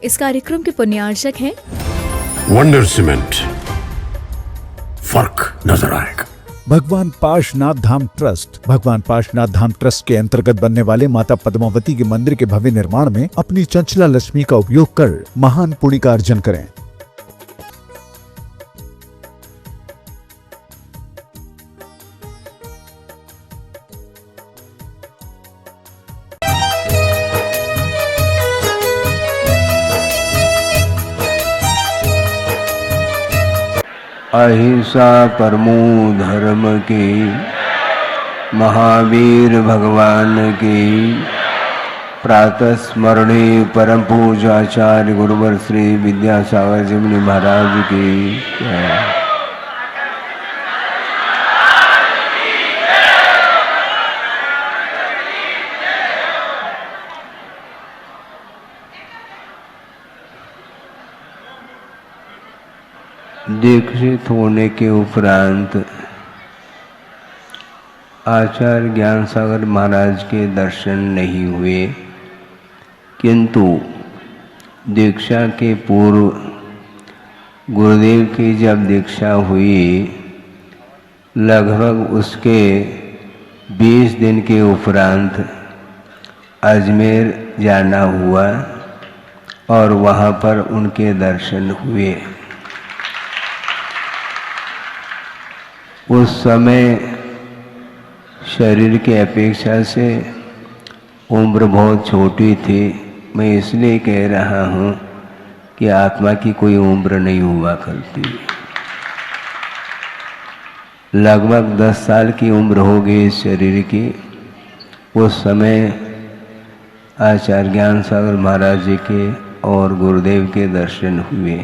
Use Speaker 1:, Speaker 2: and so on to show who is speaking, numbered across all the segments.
Speaker 1: इस कार्यक्रम के पुण्यार्चक हैं
Speaker 2: वंडर सीमेंट, फर्क नजर आएगा।
Speaker 3: भगवान पार्श्वनाथ धाम ट्रस्ट। भगवान पार्श्वनाथ धाम ट्रस्ट के अंतर्गत बनने वाले माता पद्मावती के मंदिर के भव्य निर्माण में अपनी चंचला लक्ष्मी का उपयोग कर महान पुण्य का अर्जन करें।
Speaker 4: अहिंसा परमो धर्म की, महावीर भगवान की प्रातः स्मरणे परम पूजाचार्य गुरुवर श्री विद्यासागर जी मुनि महाराज की जय। दीक्षित होने के उपरांत आचार्य ज्ञान सागर महाराज के दर्शन नहीं हुए, किंतु दीक्षा के पूर्व गुरुदेव की जब दीक्षा हुई, लगभग उसके 20 दिन के उपरांत अजमेर जाना हुआ और वहाँ पर उनके दर्शन हुए। उस समय शरीर की अपेक्षा से उम्र बहुत छोटी थी। मैं इसलिए कह रहा हूँ कि आत्मा की कोई उम्र नहीं हुआ करती। लगभग 10 साल की उम्र हो गई इस शरीर की। उस समय आचार्य ज्ञान सागर महाराज जी के और गुरुदेव के दर्शन हुए।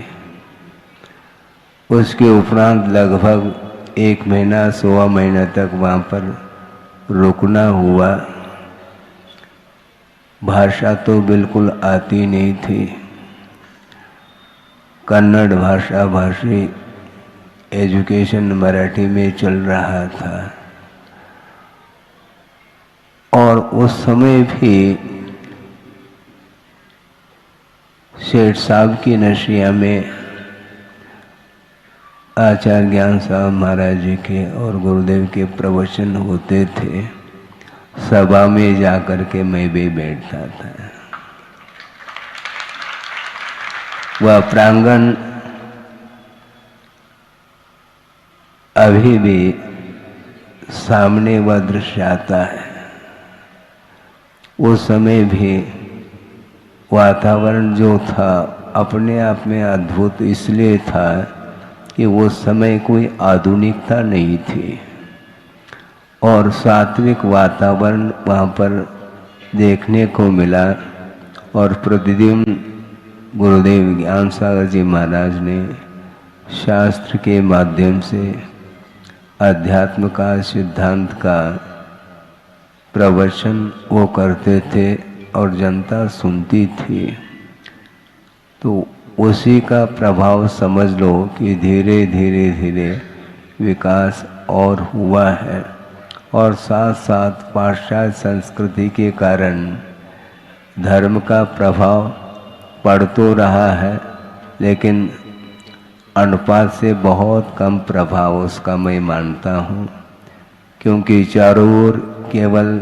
Speaker 4: उसके उपरांत लगभग 1 महीना 1.25 महीना तक वहाँ पर रुकना हुआ। भाषा तो बिल्कुल आती नहीं थी। कन्नड़ भाषा भाषी एजुकेशन मराठी में चल रहा था और उस समय भी शेठ साहब की नशिया में आचार्य ज्ञान साहब महाराज जी के और गुरुदेव के प्रवचन होते थे। सभा में जाकर के मैं भी बैठता था। वह प्रांगण अभी भी सामने वह दृश्य आता है। उस समय भी वातावरण जो था अपने आप में अद्भुत इसलिए था कि वो समय कोई आधुनिकता नहीं थी और सात्विक वातावरण वहाँ पर देखने को मिला। और प्रतिदिन गुरुदेव ज्ञान सागर जी महाराज ने शास्त्र के माध्यम से अध्यात्म का सिद्धांत का प्रवचन वो करते थे और जनता सुनती थी। तो उसी का प्रभाव समझ लो कि धीरे धीरे धीरे विकास और हुआ है। और साथ साथ पाश्चात्य संस्कृति के कारण धर्म का प्रभाव पड़ तो रहा है, लेकिन अनुपात से बहुत कम प्रभाव उसका मैं मानता हूँ, क्योंकि चारों ओर केवल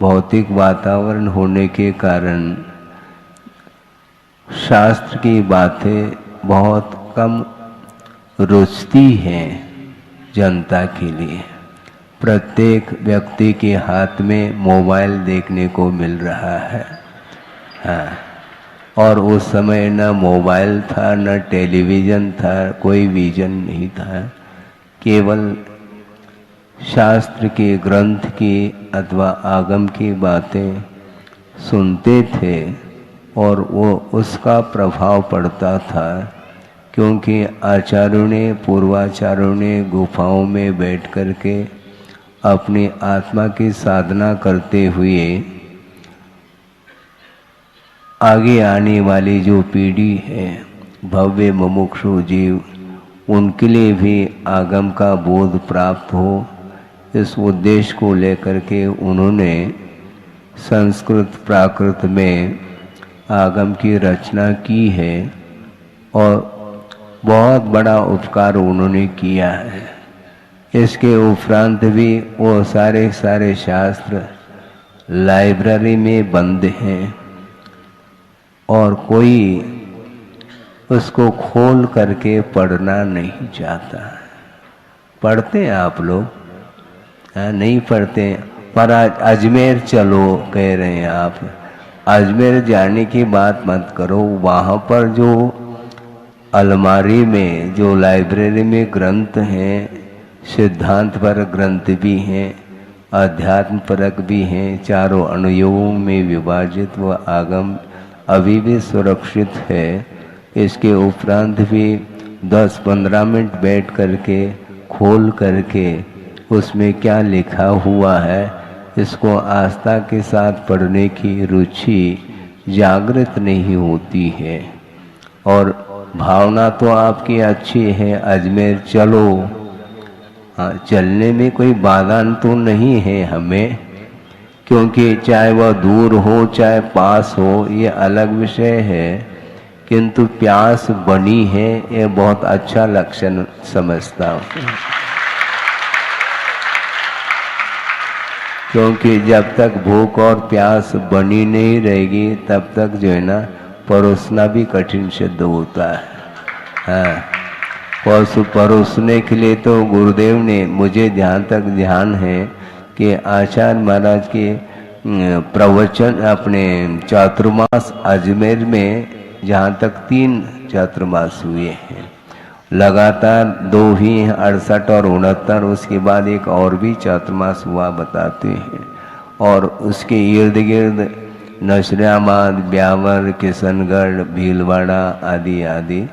Speaker 4: भौतिक वातावरण होने के कारण शास्त्र की बातें बहुत कम रुचती हैं जनता के लिए। प्रत्येक व्यक्ति के हाथ में मोबाइल देखने को मिल रहा है। हाँ, और उस समय न मोबाइल था न टेलीविज़न था, कोई विजन नहीं था। केवल शास्त्र के ग्रंथ की अथवा आगम की बातें सुनते थे और वो उसका प्रभाव पड़ता था, क्योंकि आचार्यों ने पूर्वाचार्यों ने गुफाओं में बैठ कर के अपनी आत्मा की साधना करते हुए आगे आने वाली जो पीढ़ी है भव्य मुमुक्षु जीव, उनके लिए भी आगम का बोध प्राप्त हो, इस उद्देश्य को लेकर के उन्होंने संस्कृत प्राकृत में आगम की रचना की है और बहुत बड़ा उपकार उन्होंने किया है। इसके उपरांत भी वो सारे शास्त्र लाइब्रेरी में बंद हैं और कोई उसको खोल करके पढ़ना नहीं चाहता। पढ़ते हैं आप लोग? नहीं पढ़ते। पर आज अजमेर चलो कह रहे हैं आप। अजमेर जाने की बात मत करो। वहाँ पर जो अलमारी में जो लाइब्रेरी में ग्रंथ हैं, सिद्धांत पर ग्रंथ भी हैं, अध्यात्म परक भी हैं, चारों अनुयोगों में विभाजित व आगम अभी भी सुरक्षित है। इसके उपरांत भी 10-15 मिनट बैठ करके खोल करके उसमें क्या लिखा हुआ है इसको आस्था के साथ पढ़ने की रुचि जागृत नहीं होती है। और भावना तो आपकी अच्छी है, अजमेर चलो। हाँ, चलने में कोई बाधा तो नहीं है हमें, क्योंकि चाहे वह दूर हो चाहे पास हो ये अलग विषय है, किंतु प्यास बनी है ये बहुत अच्छा लक्षण समझता हूँ। क्योंकि जब तक भूख और प्यास बनी नहीं रहेगी तब तक जो है ना परोसना भी कठिन सिद्ध होता है। हाँ, परोसने के लिए तो गुरुदेव ने, मुझे जहाँ तक ध्यान है कि आचार्य महाराज के प्रवचन अपने चातुर्मास अजमेर में जहाँ तक 3 चातुर्मास हुए हैं, लगातार 2 ही 68 और 69, उसके बाद एक और भी चातुर्मास हुआ बताते हैं। और उसके इर्द गिर्द नशरियाबाद, ब्यावर, किशनगढ़, भीलवाड़ा आदि आदि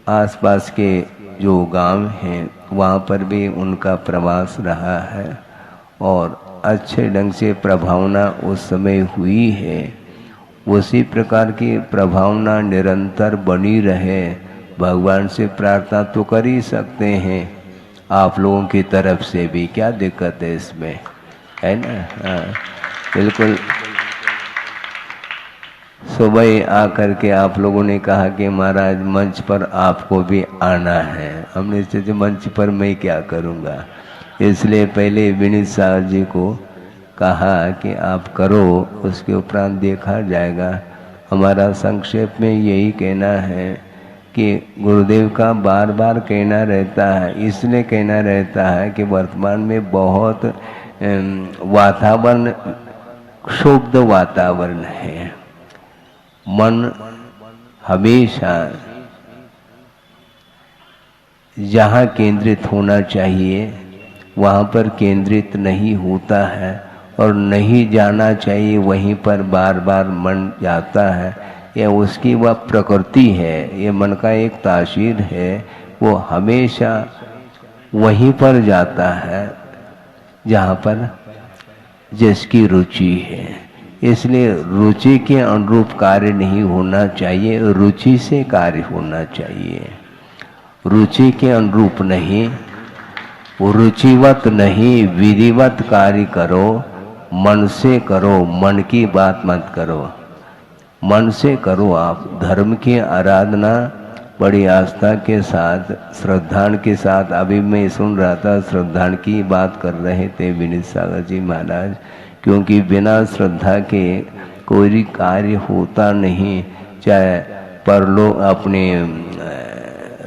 Speaker 4: आसपास के जो गांव हैं वहाँ पर भी उनका प्रवास रहा है और अच्छे ढंग से प्रभावना उस समय हुई है। उसी प्रकार की प्रभावना निरंतर बनी रहे, भगवान से प्रार्थना तो कर ही सकते हैं। आप लोगों की तरफ से भी क्या दिक्कत है इसमें, है ना? हाँ, बिल्कुल। सुबह आकर के आप लोगों ने कहा कि महाराज मंच पर आपको भी आना है। हमने सोचा मंच पर मैं क्या करूँगा, इसलिए पहले विनीत साहब जी को कहा कि आप करो, उसके उपरांत देखा जाएगा। हमारा संक्षेप में यही कहना है कि गुरुदेव का बार बार कहना रहता है, इसलिए कहना रहता है कि वर्तमान में बहुत वातावरण, क्षुब्ध वातावरण है। मन हमेशा जहाँ केंद्रित होना चाहिए वहाँ पर केंद्रित नहीं होता है और नहीं जाना चाहिए वहीं पर बार बार मन जाता है। यह उसकी वह प्रकृति है, ये मन का एक तासीर है, वो हमेशा वहीं पर जाता है जहाँ पर जिसकी रुचि है। इसलिए रुचि के अनुरूप कार्य नहीं होना चाहिए, रुचि से कार्य होना चाहिए। रुचि के अनुरूप नहीं, रुचिवत नहीं, विधिवत कार्य करो, मन से करो, मन की बात मत करो, मन से करो। आप धर्म की आराधना बड़ी आस्था के साथ, श्रद्धा के साथ, अभी मैं सुन रहा था श्रद्धा की बात कर रहे थे विनीत सागर जी महाराज, क्योंकि बिना श्रद्धा के कोई कार्य होता नहीं, चाहे परलोक अपने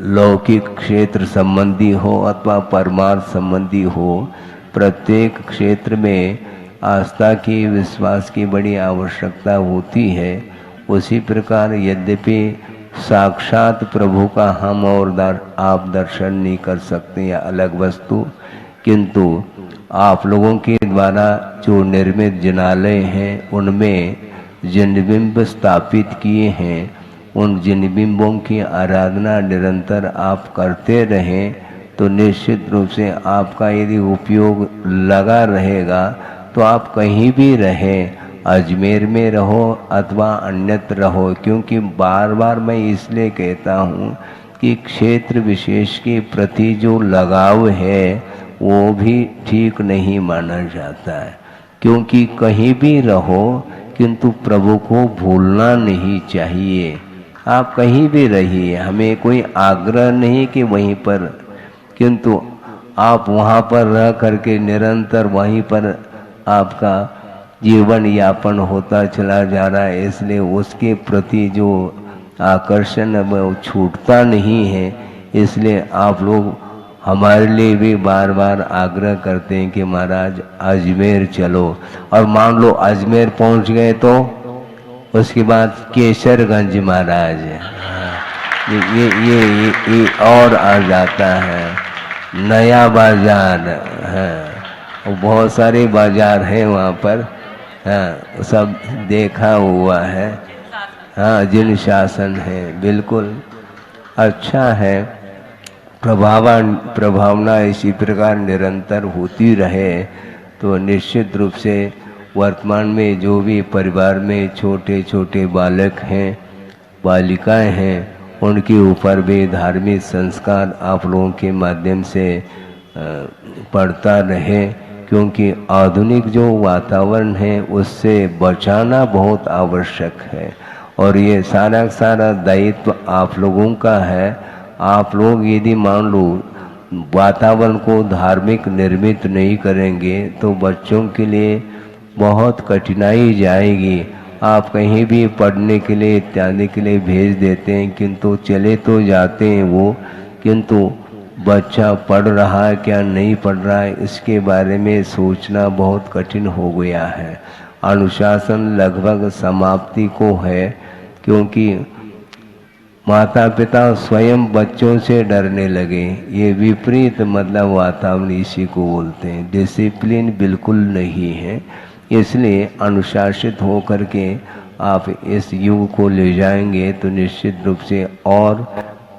Speaker 4: लौकिक क्षेत्र संबंधी हो अथवा परमार्थ संबंधी हो। प्रत्येक क्षेत्र में आस्था की, विश्वास की बड़ी आवश्यकता होती है। उसी प्रकार यद्यपि साक्षात प्रभु का हम और आप दर्शन नहीं कर सकते या अलग वस्तु, किंतु आप लोगों के द्वारा जो निर्मित जिनालय हैं उनमें जिन बिंब स्थापित किए हैं, उन जिन बिंबों की आराधना निरंतर आप करते रहें तो निश्चित रूप से आपका यदि उपयोग लगा रहेगा तो आप कहीं भी रहें, अजमेर में रहो अथवा अन्यत्र रहो। क्योंकि बार बार मैं इसलिए कहता हूँ कि क्षेत्र विशेष के प्रति जो लगाव है वो भी ठीक नहीं माना जाता है। क्योंकि कहीं भी रहो, किंतु प्रभु को भूलना नहीं चाहिए। आप कहीं भी रहिए, हमें कोई आग्रह नहीं कि वहीं पर, किंतु आप वहाँ पर रह करके निरंतर वहीं पर आपका जीवन यापन होता चला जा रहा है, इसलिए उसके प्रति जो आकर्षण है वो छूटता नहीं है। इसलिए आप लोग हमारे लिए भी बार बार आग्रह करते हैं कि महाराज अजमेर चलो, और मान लो अजमेर पहुंच गए तो उसके बाद केसरगंज महाराज, ये और आ जाता है, नया बाजार है, बहुत सारे बाजार हैं वहाँ पर, हाँ सब देखा हुआ है। हाँ जिन शासन है, बिल्कुल अच्छा है। प्रभावना इसी प्रकार निरंतर होती रहे तो निश्चित रूप से वर्तमान में जो भी परिवार में छोटे छोटे बालक हैं, बालिकाएं हैं, उनके ऊपर भी धार्मिक संस्कार आप लोगों के माध्यम से पड़ता रहे, क्योंकि आधुनिक जो वातावरण है उससे बचाना बहुत आवश्यक है और ये सारा सारा दायित्व आप लोगों का है। आप लोग यदि मान लो वातावरण को धार्मिक निर्मित नहीं करेंगे तो बच्चों के लिए बहुत कठिनाई जाएगी। आप कहीं भी पढ़ने के लिए इत्यादि के लिए भेज देते हैं, किंतु चले तो जाते हैं वो, किंतु बच्चा पढ़ रहा है क्या नहीं पढ़ रहा है इसके बारे में सोचना बहुत कठिन हो गया है। अनुशासन लगभग समाप्ति को है, क्योंकि माता पिता स्वयं बच्चों से डरने लगे। ये विपरीत मतलब वातावरण इसी को बोलते हैं, डिसिप्लिन बिल्कुल नहीं है। इसलिए अनुशासित हो करके आप इस युग को ले जाएंगे तो निश्चित रूप से और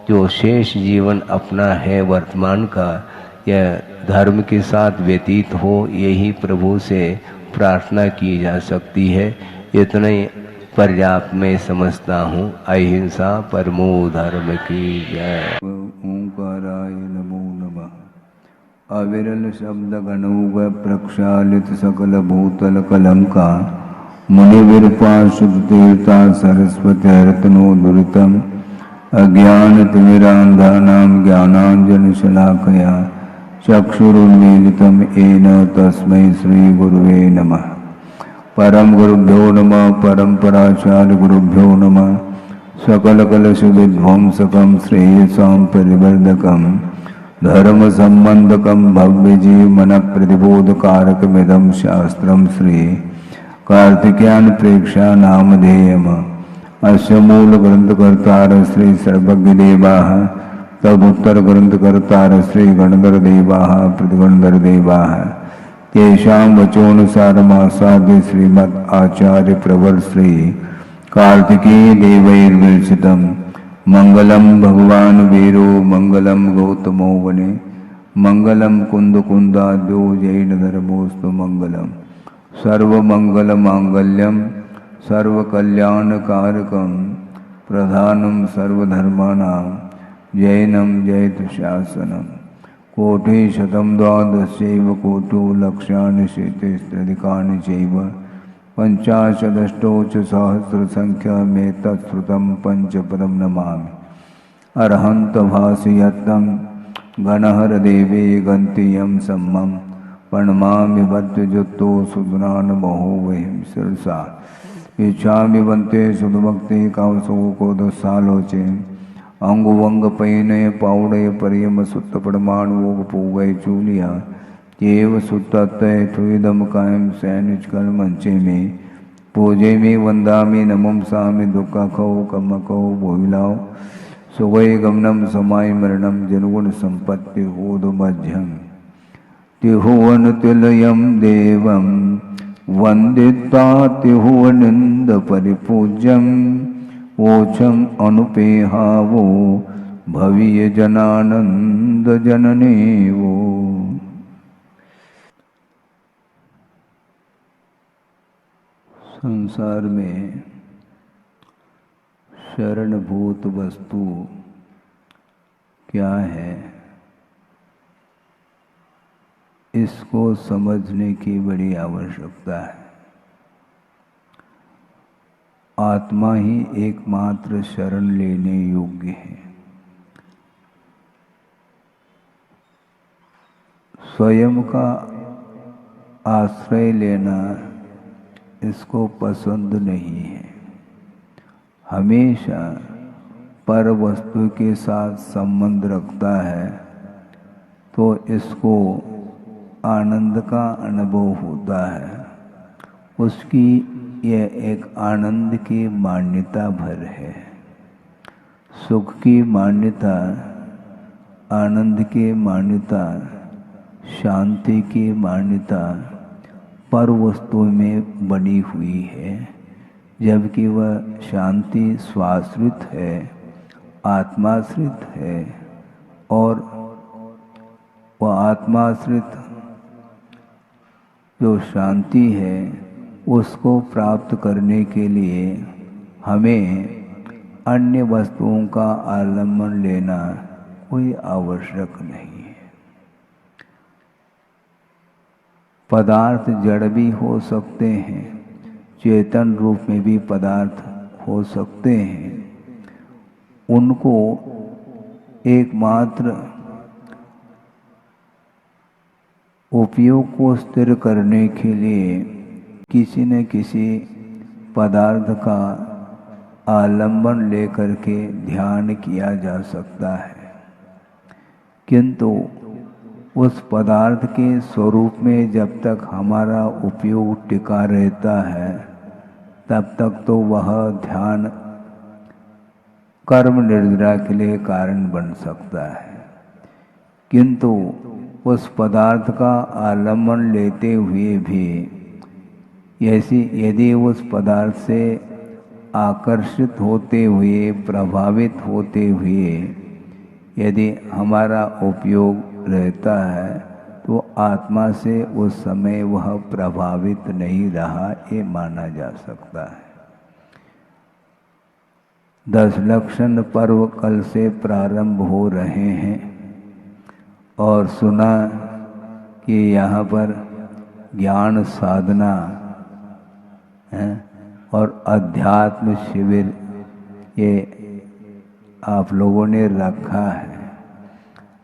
Speaker 4: जो शेष जीवन अपना है वर्तमान का, यह धर्म के साथ व्यतीत हो, यही प्रभु से प्रार्थना की जा सकती है। इतना ही पर्याप्त मैं समझता हूँ। अहिंसा परमो धर्म की जय।
Speaker 5: ओंकाराय नमो नमः। अविरल शब्द गणौग प्रक्षालित सकल भूतल कलंका मुनि विरूपाशुद्ध तीर्था सरस्वती रत्नो दुरितम अज्ञान तिमिरांधानां ज्ञानांजन शलाकया चक्षुरुन्मीलितं येन तस्मै श्री गुरुवे नमः। परम गुरुभ्यो नमः। परंपराचार्य गुरुभ्यो नमः। सकल कलश विध्वंसकं श्रेयसां परिवर्धकं धर्म संबंधकं भव्य जीवन प्रतिबोधकारकमिदं शास्त्रं श्री कार्तिकेयन प्रेक्षा नामधेयम्। अस्य मूल ग्रंथकर्तार श्री सर्वज्ञ देवाः, तदुत्तर ग्रंथकर्तार श्री गणधर देवाः प्रतिगणधर देवाः। तेषां वचोनुसारमासाद्य श्रीमद् आचार्य प्रवर श्री कार्तिकेय देवैर्विरचितं मंगलम भगवान वीरो मंगलम गौतमो वने मंगलम कुंद कुंदाद्यो जैन धर्मोस्तु मंगलम सर्वमंगल मांगल्यम सर्वकल्याणकारकं प्रधानं सर्वधर्माणां जैनम जयतु शासनम्। कोटि शतं द्वादशैव कोटो लक्षाणि शेतेस्त्रिकानि चैव पंचाशदष्टौ च सहस्रसंख्यमेतत्श्रुतं पंचपदं नमामि। अर्हन्त भासयत्तं गणहर देवे गन्तियं सम्मं प्रणमामि भद्रजुक्तो सुदुनान महो वहिं शिरसा इच्छामि वन्ते सुधभक्ति कावसो को दसालोचे अंगुवंग पैनय पाउडय परियम सुत्त पड़मान वोग पूगय चूलिया केव सुत्तय थुदम कायम सैनिच कर मंचे में पूजे में वंदामि नमम सामि दुखा खो कम खो बोहिलाओ सुगय गमनम समाय मरणम जनगुण संपत्ति होद मध्यम तिहुवन तिलयम देवम वंदिता तिहुवनिंद परिपूज्यम ओछम अनुपेहावो भवीय जनानंद जनने वो। संसार में शरणभूत वस्तु क्या है, इसको समझने की बड़ी आवश्यकता है। आत्मा ही एकमात्र शरण लेने योग्य है। स्वयं का आश्रय लेना इसको पसंद नहीं है। हमेशा पर वस्तु के साथ संबंध रखता है तो इसको आनंद का अनुभव होता है। उसकी यह एक आनंद की मान्यता भर है। सुख की मान्यता, आनंद की मान्यता, शांति की मान्यता पर वस्तु में बनी हुई है, जबकि वह शांति स्वाश्रित है, आत्माश्रित है। और वह आत्माश्रित जो शांति है उसको प्राप्त करने के लिए हमें अन्य वस्तुओं का आलम्बन लेना कोई आवश्यक नहीं है। पदार्थ जड़ भी हो सकते हैं, चेतन रूप में भी पदार्थ हो सकते हैं। उनको एकमात्र उपयोग को स्थिर करने के लिए किसी न किसी पदार्थ का आलंबन लेकर के ध्यान किया जा सकता है, किंतु उस पदार्थ के स्वरूप में जब तक हमारा उपयोग टिका रहता है तब तक तो वह ध्यान कर्म निर्जरा के लिए कारण बन सकता है। किंतु उस पदार्थ का आलम्बन लेते हुए भी यदि उस पदार्थ से आकर्षित होते हुए, प्रभावित होते हुए यदि हमारा उपयोग रहता है तो आत्मा से उस समय वह प्रभावित नहीं रहा, ये माना जा सकता है। 10 लक्षण पर्व कल से प्रारंभ हो रहे हैं और सुना कि यहाँ पर ज्ञान साधना है और अध्यात्म शिविर ये आप लोगों ने रखा है,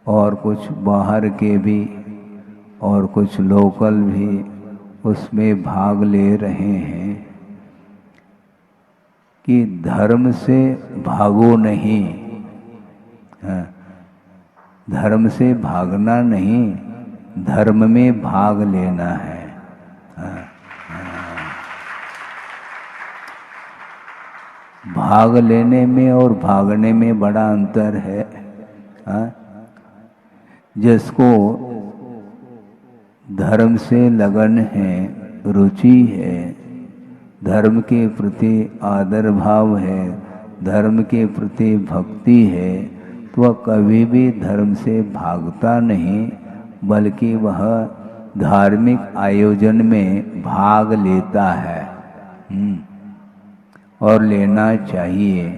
Speaker 5: और कुछ बाहर के भी और कुछ लोकल भी उसमें भाग ले रहे हैं कि धर्म से भागो नहीं, धर्म से भागना नहीं, धर्म में भाग लेना है। भाग लेने में और भागने में बड़ा अंतर है। जिसको धर्म से लगन है, रुचि है, धर्म के प्रति आदर भाव है, धर्म के प्रति भक्ति है, तो वह कभी भी धर्म से भागता नहीं, बल्कि वह धार्मिक आयोजन में भाग लेता है। और लेना चाहिए।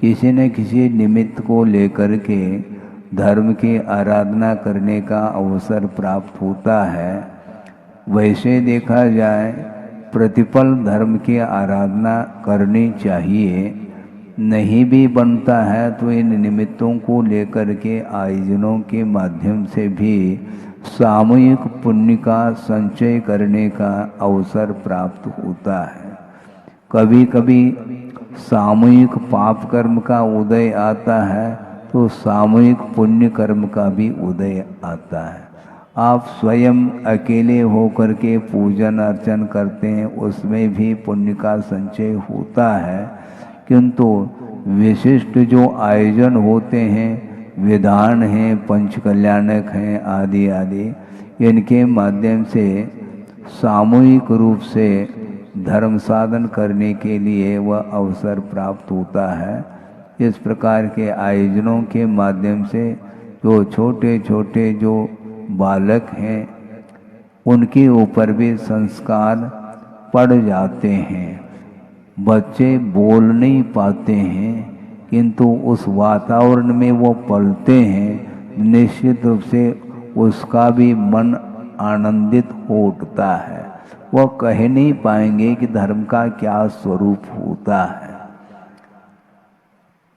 Speaker 5: किसी न किसी निमित्त को लेकर के धर्म की आराधना करने का अवसर प्राप्त होता है। वैसे देखा जाए प्रतिपल धर्म की आराधना करनी चाहिए, नहीं भी बनता है तो इन निमित्तों को लेकर के आयोजनों के माध्यम से भी सामूहिक पुण्य का संचय करने का अवसर प्राप्त होता है। कभी कभी सामूहिक पाप कर्म का उदय आता है तो सामूहिक पुण्य कर्म का भी उदय आता है। आप स्वयं अकेले होकर के पूजन अर्चन करते हैं, उसमें भी पुण्य का संचय होता है, किंतु विशिष्ट जो आयोजन होते हैं, विधान हैं, पंचकल्याणक हैं आदि आदि, इनके माध्यम से सामूहिक रूप से धर्म साधन करने के लिए वह अवसर प्राप्त होता है। इस प्रकार के आयोजनों के माध्यम से जो छोटे छोटे जो बालक हैं उनके ऊपर भी संस्कार पड़ जाते हैं। बच्चे बोल नहीं पाते हैं, किंतु उस वातावरण में वो पलते हैं, निश्चित रूप से उसका भी मन आनंदित हो उठता है। वो कह नहीं पाएंगे कि धर्म का क्या स्वरूप होता है,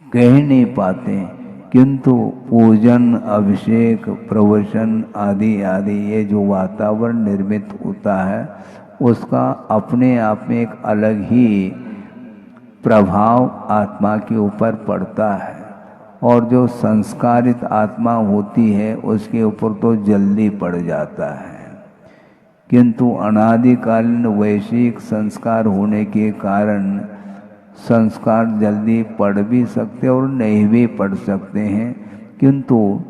Speaker 5: कह नहीं पाते। किंतु पूजन, अभिषेक, प्रवचन आदि आदि ये जो वातावरण निर्मित होता है उसका अपने आप में एक अलग ही प्रभाव आत्मा के ऊपर पड़ता है। और जो संस्कारित आत्मा होती है उसके ऊपर तो जल्दी पड़ जाता है। किंतु अनादिकालीन वैश्विक संस्कार होने के कारण संस्कार जल्दी पढ़ भी सकते और नहीं भी पढ़ सकते हैं। किंतु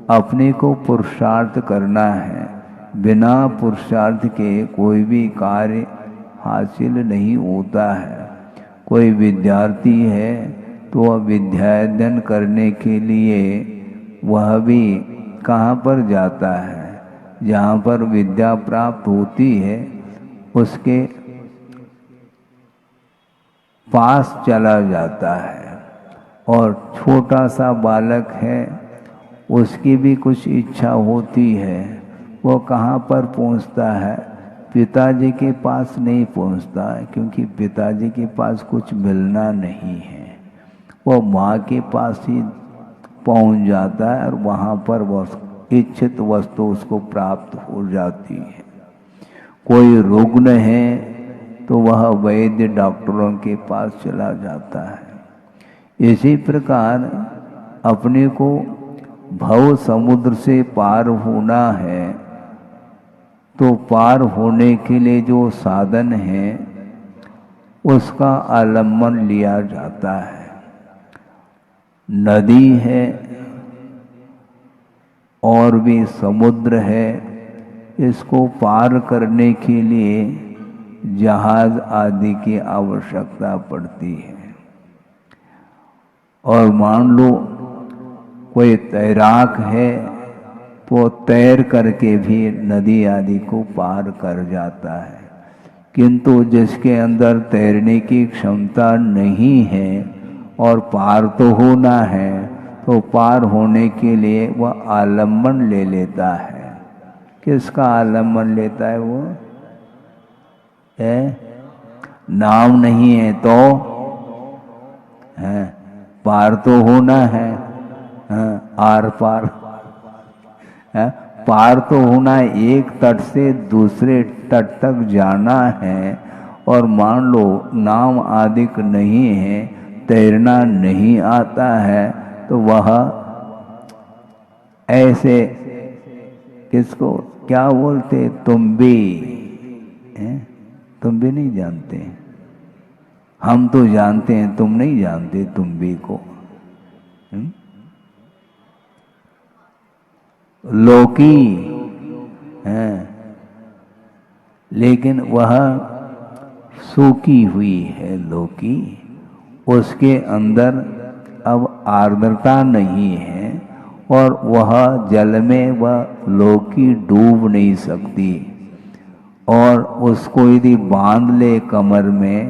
Speaker 5: अपने को पुरुषार्थ करना है, बिना पुरुषार्थ के कोई भी कार्य हासिल नहीं होता है। कोई विद्यार्थी है तो वह विद्याध्ययन करने के लिए वह भी कहाँ पर जाता है, जहाँ पर विद्या प्राप्त होती है उसके पास चला जाता है। और छोटा सा बालक है, उसकी भी कुछ इच्छा होती है, वो कहाँ पर पहुँचता है, पिताजी के पास नहीं पहुँचता है, क्योंकि पिताजी के पास कुछ मिलना नहीं है। वो माँ के पास ही पहुँच जाता है और वहाँ पर वह इच्छित वस्तु उसको प्राप्त हो जाती है। कोई रुग्ण है तो वह वैद्य डॉक्टरों के पास चला जाता है। इसी प्रकार अपने को भव समुद्र से पार होना है तो पार होने के लिए जो साधन है उसका आलम्बन लिया जाता है। नदी है और भी समुद्र है, इसको पार करने के लिए जहाज आदि की आवश्यकता पड़ती है। और मान लो कोई तैराक है तो तैर करके भी नदी आदि को पार कर जाता है। किंतु जिसके अंदर तैरने की क्षमता नहीं है और पार तो होना है, तो पार होने के लिए वह आलम्बन ले लेता है। किसका आलम्बन लेता है वो? नाम नहीं है तो है, पार तो होना है, आर पार है, पार तो होना है, एक तट से दूसरे तट तक जाना है। और मान लो नाम आदिक नहीं है, तैरना नहीं आता है, तो वह ऐसे किसको क्या बोलते, तुम भी नहीं जानते, हम तो जानते हैं, तुम नहीं जानते तुम भी को। लौकी है लेकिन वह सूखी हुई है लौकी, उसके अंदर अब आर्द्रता नहीं है और वह जल में वह लौकी डूब नहीं सकती। और उसको यदि बांध ले कमर में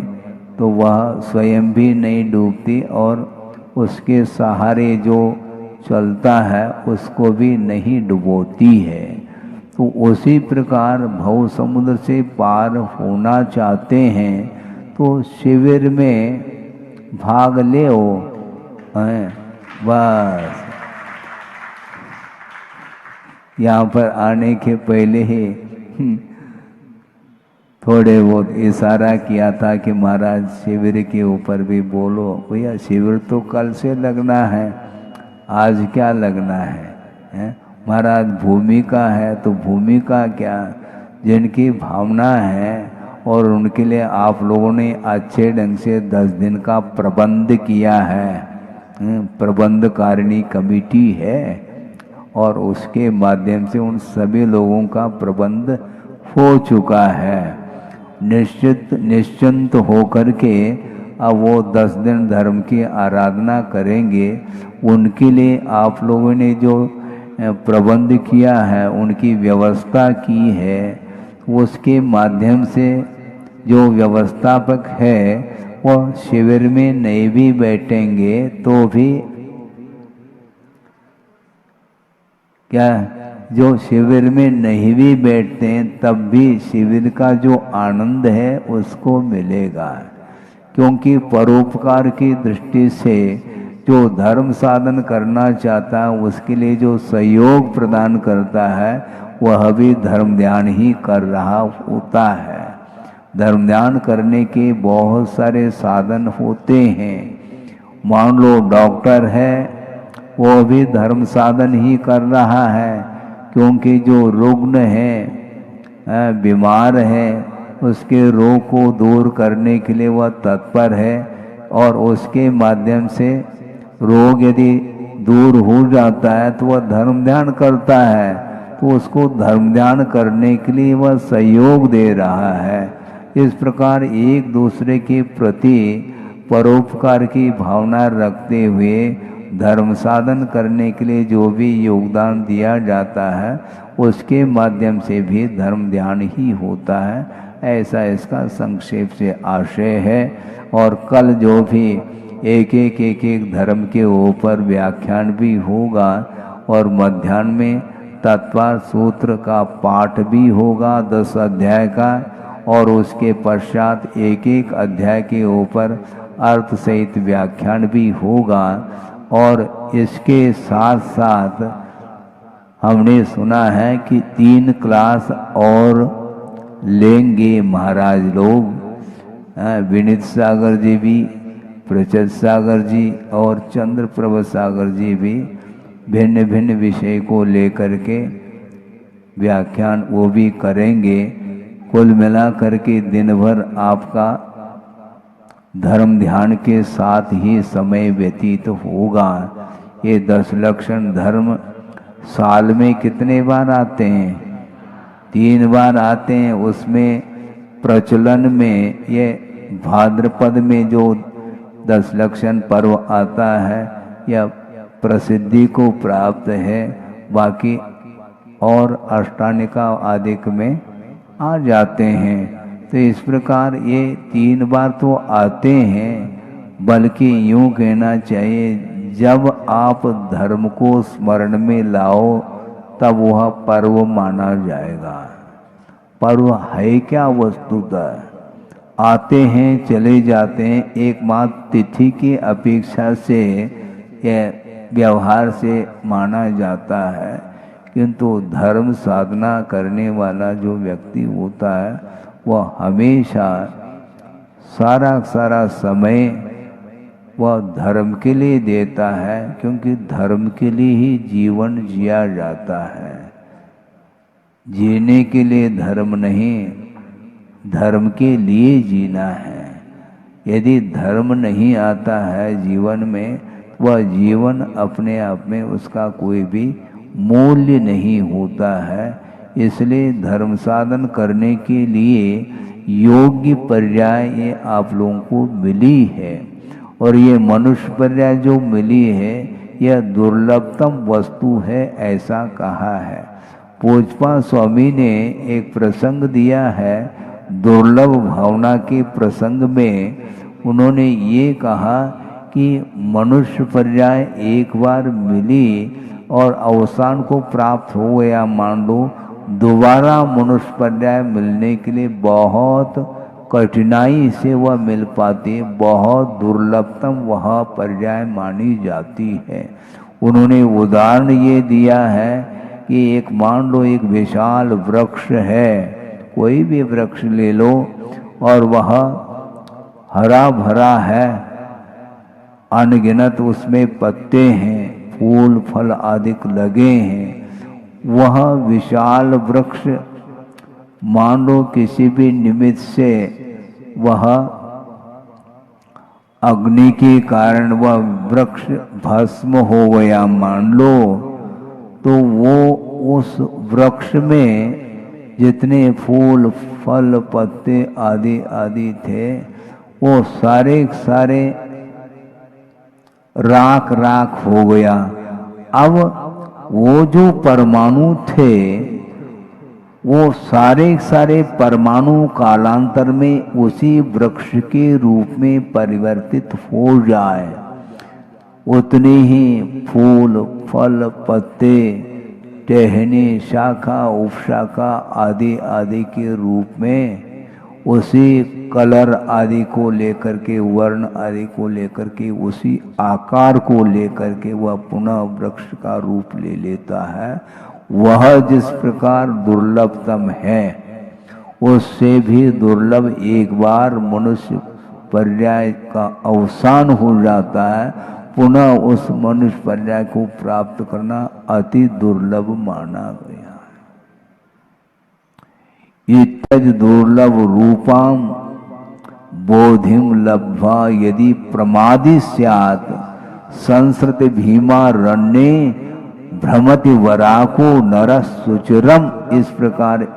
Speaker 5: तो वह स्वयं भी नहीं डूबती और उसके सहारे जो चलता है उसको भी नहीं डुबोती है। तो उसी प्रकार भव समुद्र से पार होना चाहते हैं तो शिविर में भाग ले बस। यहाँ पर आने के पहले ही थोड़े बहुत इशारा किया था कि महाराज शिविर के ऊपर भी बोलो। भैया शिविर तो कल से लगना है, आज क्या लगना है? महाराज भूमिका है तो भूमिका क्या, जिनकी भावना है और उनके लिए आप लोगों ने अच्छे ढंग से 10 दिन का प्रबंध किया है, प्रबंधकारिणी कमेटी है और उसके माध्यम से उन सभी लोगों का प्रबंध हो चुका है। निश्चिंत होकर के अब वो 10 दिन धर्म की आराधना करेंगे। उनके लिए आप लोगों ने जो प्रबंध किया है, उनकी व्यवस्था की है, उसके माध्यम से जो व्यवस्थापक है वह शिविर में नहीं भी बैठेंगे तो भी क्या जो शिविर में नहीं भी बैठते हैं तब भी शिविर का जो आनंद है उसको मिलेगा, क्योंकि परोपकार की दृष्टि से जो धर्म साधन करना चाहता है उसके लिए जो सहयोग प्रदान करता है वह भी धर्म ध्यान ही कर रहा होता है। धर्म ध्यान करने के बहुत सारे साधन होते हैं। मान लो डॉक्टर है, वो भी धर्म साधन ही कर रहा है, क्योंकि जो रुग्ण है, बीमार है, उसके रोग को दूर करने के लिए वह तत्पर है और उसके माध्यम से रोग यदि दूर हो जाता है तो वह धर्म ध्यान करता है, तो उसको धर्म ध्यान करने के लिए वह सहयोग दे रहा है। इस प्रकार एक दूसरे के प्रति परोपकार की भावना रखते हुए धर्म साधन करने के लिए जो भी योगदान दिया जाता है उसके माध्यम से भी धर्म ध्यान ही होता है। ऐसा इसका संक्षेप से आशय है। और कल जो भी एक एक धर्म के ऊपर व्याख्यान भी होगा और मध्याह्न में तत्पर सूत्र का पाठ भी होगा 10 अध्याय का, और उसके पश्चात एक एक अध्याय के ऊपर अर्थ सहित व्याख्यान भी होगा। और इसके साथ साथ हमने सुना है कि 3 क्लास और लेंगे महाराज लोग, विनीत सागर जी भी, प्रचद सागर जी और चंद्र प्रभ सागर जी भी भिन्न भिन्न विषय को लेकर के व्याख्यान वो भी करेंगे। कुल मिला करके दिन भर आपका धर्म ध्यान के साथ ही समय व्यतीत होगा। ये 10 लक्षण धर्म साल में कितने बार आते हैं? 3 बार आते हैं। उसमें प्रचलन में ये भाद्रपद में जो 10 लक्षण पर्व आता है या प्रसिद्धि को प्राप्त है, बाकी और अष्टानिका आदिक में आ जाते हैं। तो इस प्रकार ये 3 बार तो आते हैं, बल्कि यूं कहना चाहिए जब आप धर्म को स्मरण में लाओ तब वह पर्व माना जाएगा। पर्व है क्या वस्तुतः? आते हैं चले जाते हैं, एकमात्र तिथि की अपेक्षा से यह व्यवहार से माना जाता है। किंतु धर्म साधना करने वाला जो व्यक्ति होता है वह हमेशा सारा समय वह धर्म के लिए देता है, क्योंकि धर्म के लिए ही जीवन जिया जाता है। जीने के लिए धर्म नहीं, धर्म के लिए जीना है। यदि धर्म नहीं आता है जीवन में, वह जीवन अपने आप में उसका कोई भी मूल्य नहीं होता है। इसलिए धर्म साधन करने के लिए योग्य पर्याय ये आप लोगों को मिली है, और ये मनुष्य पर्याय जो मिली है यह दुर्लभतम वस्तु है, ऐसा कहा है। पूज्यपाद स्वामी ने एक प्रसंग दिया है, दुर्लभ भावना के प्रसंग में उन्होंने ये कहा कि मनुष्य पर्याय एक बार मिली और अवसान को प्राप्त हो गया, मान लो दोबारा मनुष्य पर्याय मिलने के लिए बहुत कठिनाई से वह मिल पाती, बहुत दुर्लभतम वह पर्याय मानी जाती है। उन्होंने उदाहरण ये दिया है कि एक मान लो एक विशाल वृक्ष है, कोई भी वृक्ष ले लो, और वह हरा भरा है, अनगिनत उसमें पत्ते हैं, फूल फल आदि लगे हैं। वह विशाल वृक्ष मान लो किसी भी निमित्त से वह अग्नि के कारण वह वृक्ष भस्म हो गया मान लो, तो वो उस वृक्ष में जितने फूल फल पत्ते आदि आदि थे वो सारे सारे राख राख हो गया। अब वो जो परमाणु थे वो सारे सारे परमाणु कालांतर में उसी वृक्ष के रूप में परिवर्तित हो जाए, उतने ही फूल फल पत्ते टहनी, शाखा, उपशाखा आदि आदि के रूप में उसी कलर आदि को लेकर के, वर्ण आदि को लेकर के, उसी आकार को लेकर के वह पुनः वृक्ष का रूप ले लेता है। वह जिस प्रकार दुर्लभतम है, उससे भी दुर्लभ एक बार मनुष्य पर्याय का अवसान हो जाता है, पुनः उस मनुष्य पर्याय को प्राप्त करना अति दुर्लभ माना गया है। इत्तज दुर्लभ रूपाम बोधिम लब्ध्वा यदि प्रमादी स्यात् संसृत भीमारण्ये भ्रमति वराको नर सुचिरम। इस प्रकार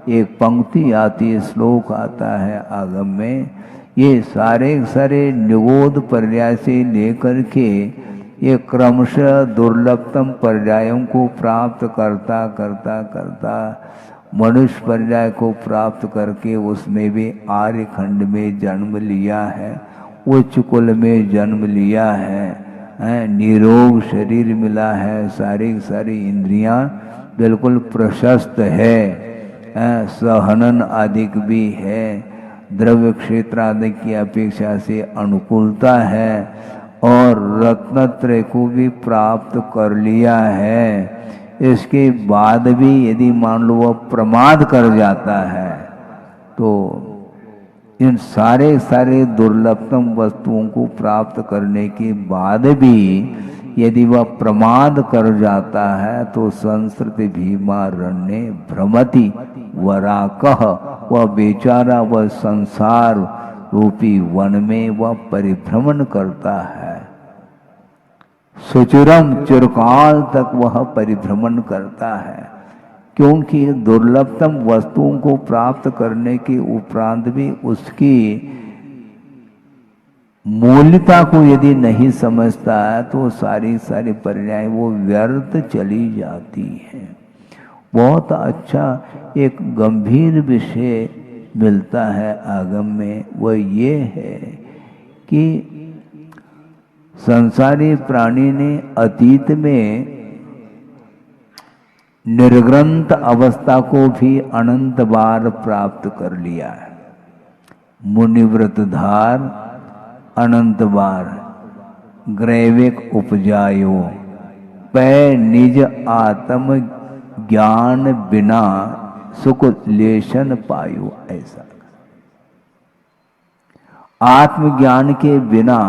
Speaker 5: एक पंक्ति आती है, श्लोक आता है आगम में। ये सारे निगोद पर्याय से लेकर के ये क्रमशः दुर्लभतम पर्यायों को प्राप्त करता करता करता मनुष्य पर्याय को प्राप्त करके उसमें भी आर्य खंड में जन्म लिया है, उच्च कुल में जन्म लिया है, निरोग शरीर मिला है, सारी इंद्रियां बिल्कुल प्रशस्त है, सहनन आदिक भी है, द्रव्य क्षेत्र आदि की अपेक्षा से अनुकूलता है और रत्नत्रय को भी प्राप्त कर लिया है। इसके बाद भी यदि मान लो वह प्रमाद कर जाता है तो इन सारे दुर्लभतम वस्तुओं को प्राप्त करने के बाद भी यदि वह प्रमाद कर जाता है तो संसृत भीमारण्ये भ्रमति वराकः, वह बेचारा वह संसार रूपी वन में वह परिभ्रमण करता है। सुचिरम, चिरकाल तक वह परिभ्रमण करता है, क्योंकि दुर्लभतम वस्तुओं को प्राप्त करने के उपरांत भी उसकी मूल्यता को यदि नहीं समझता है तो सारी पर्याय वो व्यर्थ चली जाती है। बहुत अच्छा एक गंभीर विषय मिलता है आगम में, वह ये है कि संसारी प्राणी ने अतीत में निर्ग्रंथ अवस्था को भी अनंत बार प्राप्त कर लिया है। मुनिव्रतधार अनंत बार ग्रैविक उपजायो पै निज आत्म ज्ञान बिना सुख लेशन पायो। ऐसा आत्मज्ञान के बिना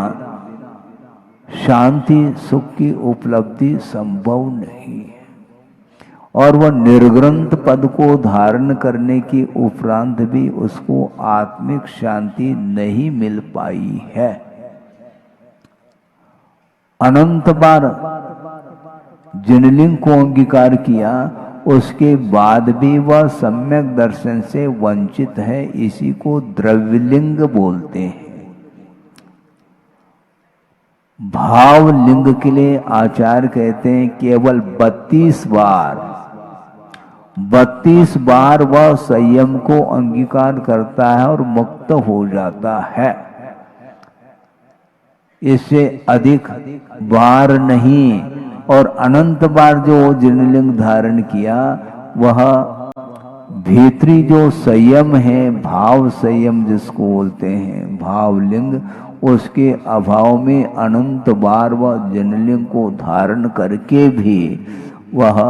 Speaker 5: शांति सुख की उपलब्धि संभव नहीं है, और वह निर्ग्रंथ पद को धारण करने के उपरांत भी उसको आत्मिक शांति नहीं मिल पाई है। अनंत बार जिनलिंग को अंगीकार किया, उसके बाद भी वह सम्यक दर्शन से वंचित है। इसी को द्रव्यलिंग बोलते हैं। भाव लिंग के लिए आचार्य कहते हैं केवल 32 बार वह संयम को अंगीकार करता है और मुक्त हो जाता है। इससे अधिक बार नहीं। और अनंत बार जो जिनलिंग धारण किया, वह भीतरी जो संयम है, भाव संयम जिसको बोलते हैं, भावलिंग, उसके अभाव में अनंत बार वह जिनलिंग को धारण करके भी वह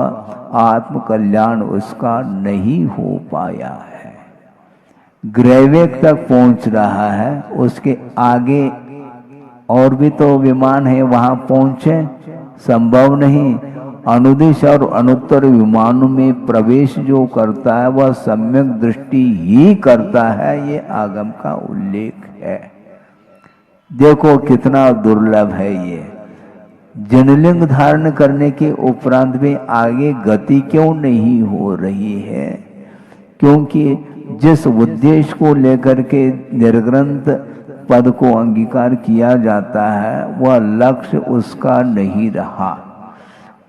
Speaker 5: आत्म कल्याण उसका नहीं हो पाया है। ग्रैविक तक पहुंच रहा है, उसके आगे और भी तो विमान है, वहां पहुंचे संभव नहीं। अनुदिश और अनुत्तर विमानों में प्रवेश जो करता है वह सम्यक दृष्टि ही करता है। ये आगम का उल्लेख है। देखो कितना दुर्लभ है ये। जिनलिंग धारण करने के उपरांत में आगे गति क्यों नहीं हो रही है? क्योंकि जिस उद्देश्य को लेकर के निर्ग्रंथ पद को अंगीकार किया जाता है, वह लक्ष्य उसका नहीं रहा।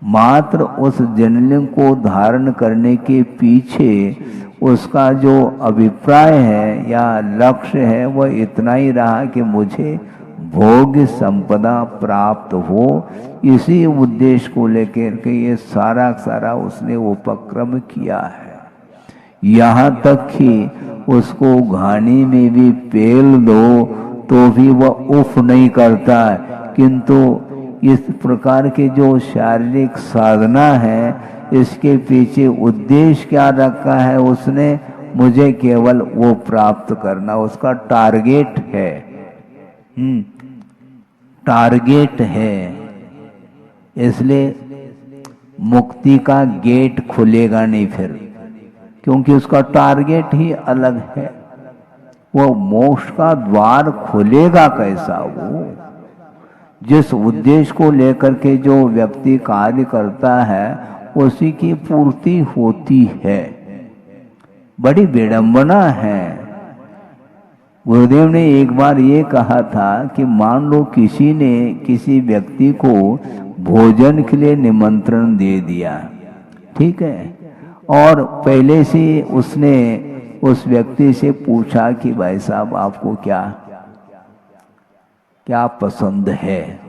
Speaker 5: मात्र उस जिनलिंग को धारण करने के पीछे उसका जो अभिप्राय है या लक्ष्य है, वह इतना ही रहा कि मुझे भोग संपदा प्राप्त हो, इसी उद्देश्य को लेकर के ये सारा सारा उसने उपक्रम किया है। यहाँ तक कि उसको घानी में भी पेल दो तो भी वह उफ नहीं करता, किंतु इस प्रकार के जो शारीरिक साधना है इसके पीछे उद्देश्य क्या रखा है उसने, मुझे केवल वो प्राप्त करना, उसका टारगेट है। टारगेट है, इसलिए मुक्ति का गेट खुलेगा नहीं फिर, क्योंकि उसका टारगेट ही अलग है। वो मोक्ष का द्वार खुलेगा कैसा? वो जिस उद्देश्य को लेकर के जो व्यक्ति कार्य करता है उसी की पूर्ति होती है। बड़ी विडंबना है। गुरुदेव ने एक बार ये कहा था कि मान लो किसी ने किसी व्यक्ति को भोजन के लिए निमंत्रण दे दिया, ठीक है, और पहले से उसने उस व्यक्ति से पूछा कि भाई साहब आपको क्या क्या पसंद है,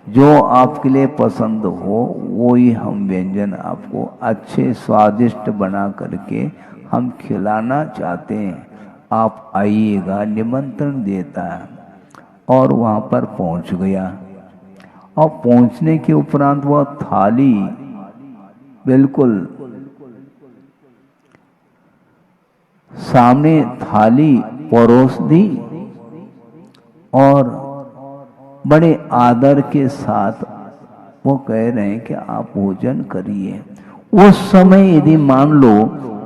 Speaker 5: जो आपके लिए पसंद हो वो ही हम व्यंजन आपको अच्छे स्वादिष्ट बना करके हम खिलाना चाहते हैं, आप आइएगा, निमंत्रण देता है। और वहाँ पर पहुँच गया, और पहुँचने के उपरांत वह थाली बिल्कुल सामने थाली परोस दी और बड़े आदर के साथ वो कह रहे हैं कि आप भोजन करिए। उस समय यदि मान लो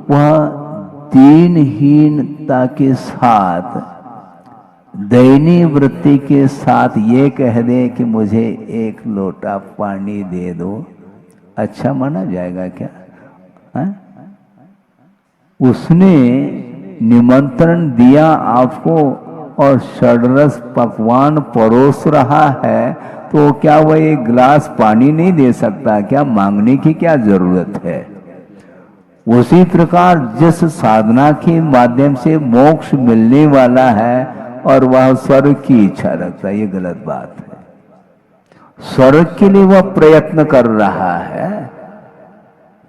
Speaker 5: वह दीनहीनता के साथ, दयनीय वृत्ति के साथ ये कह दे कि मुझे एक लोटा पानी दे दो, अच्छा माना जाएगा क्या? है? उसने निमंत्रण दिया आपको और षड्रस पकवान परोस रहा है, तो क्या वह एक गिलास पानी नहीं दे सकता क्या? मांगने की क्या जरूरत है? उसी प्रकार जिस साधना के माध्यम से मोक्ष मिलने वाला है और वह स्वर्ग की इच्छा रखता है, ये गलत बात है। स्वर्ग के लिए वह प्रयत्न कर रहा है,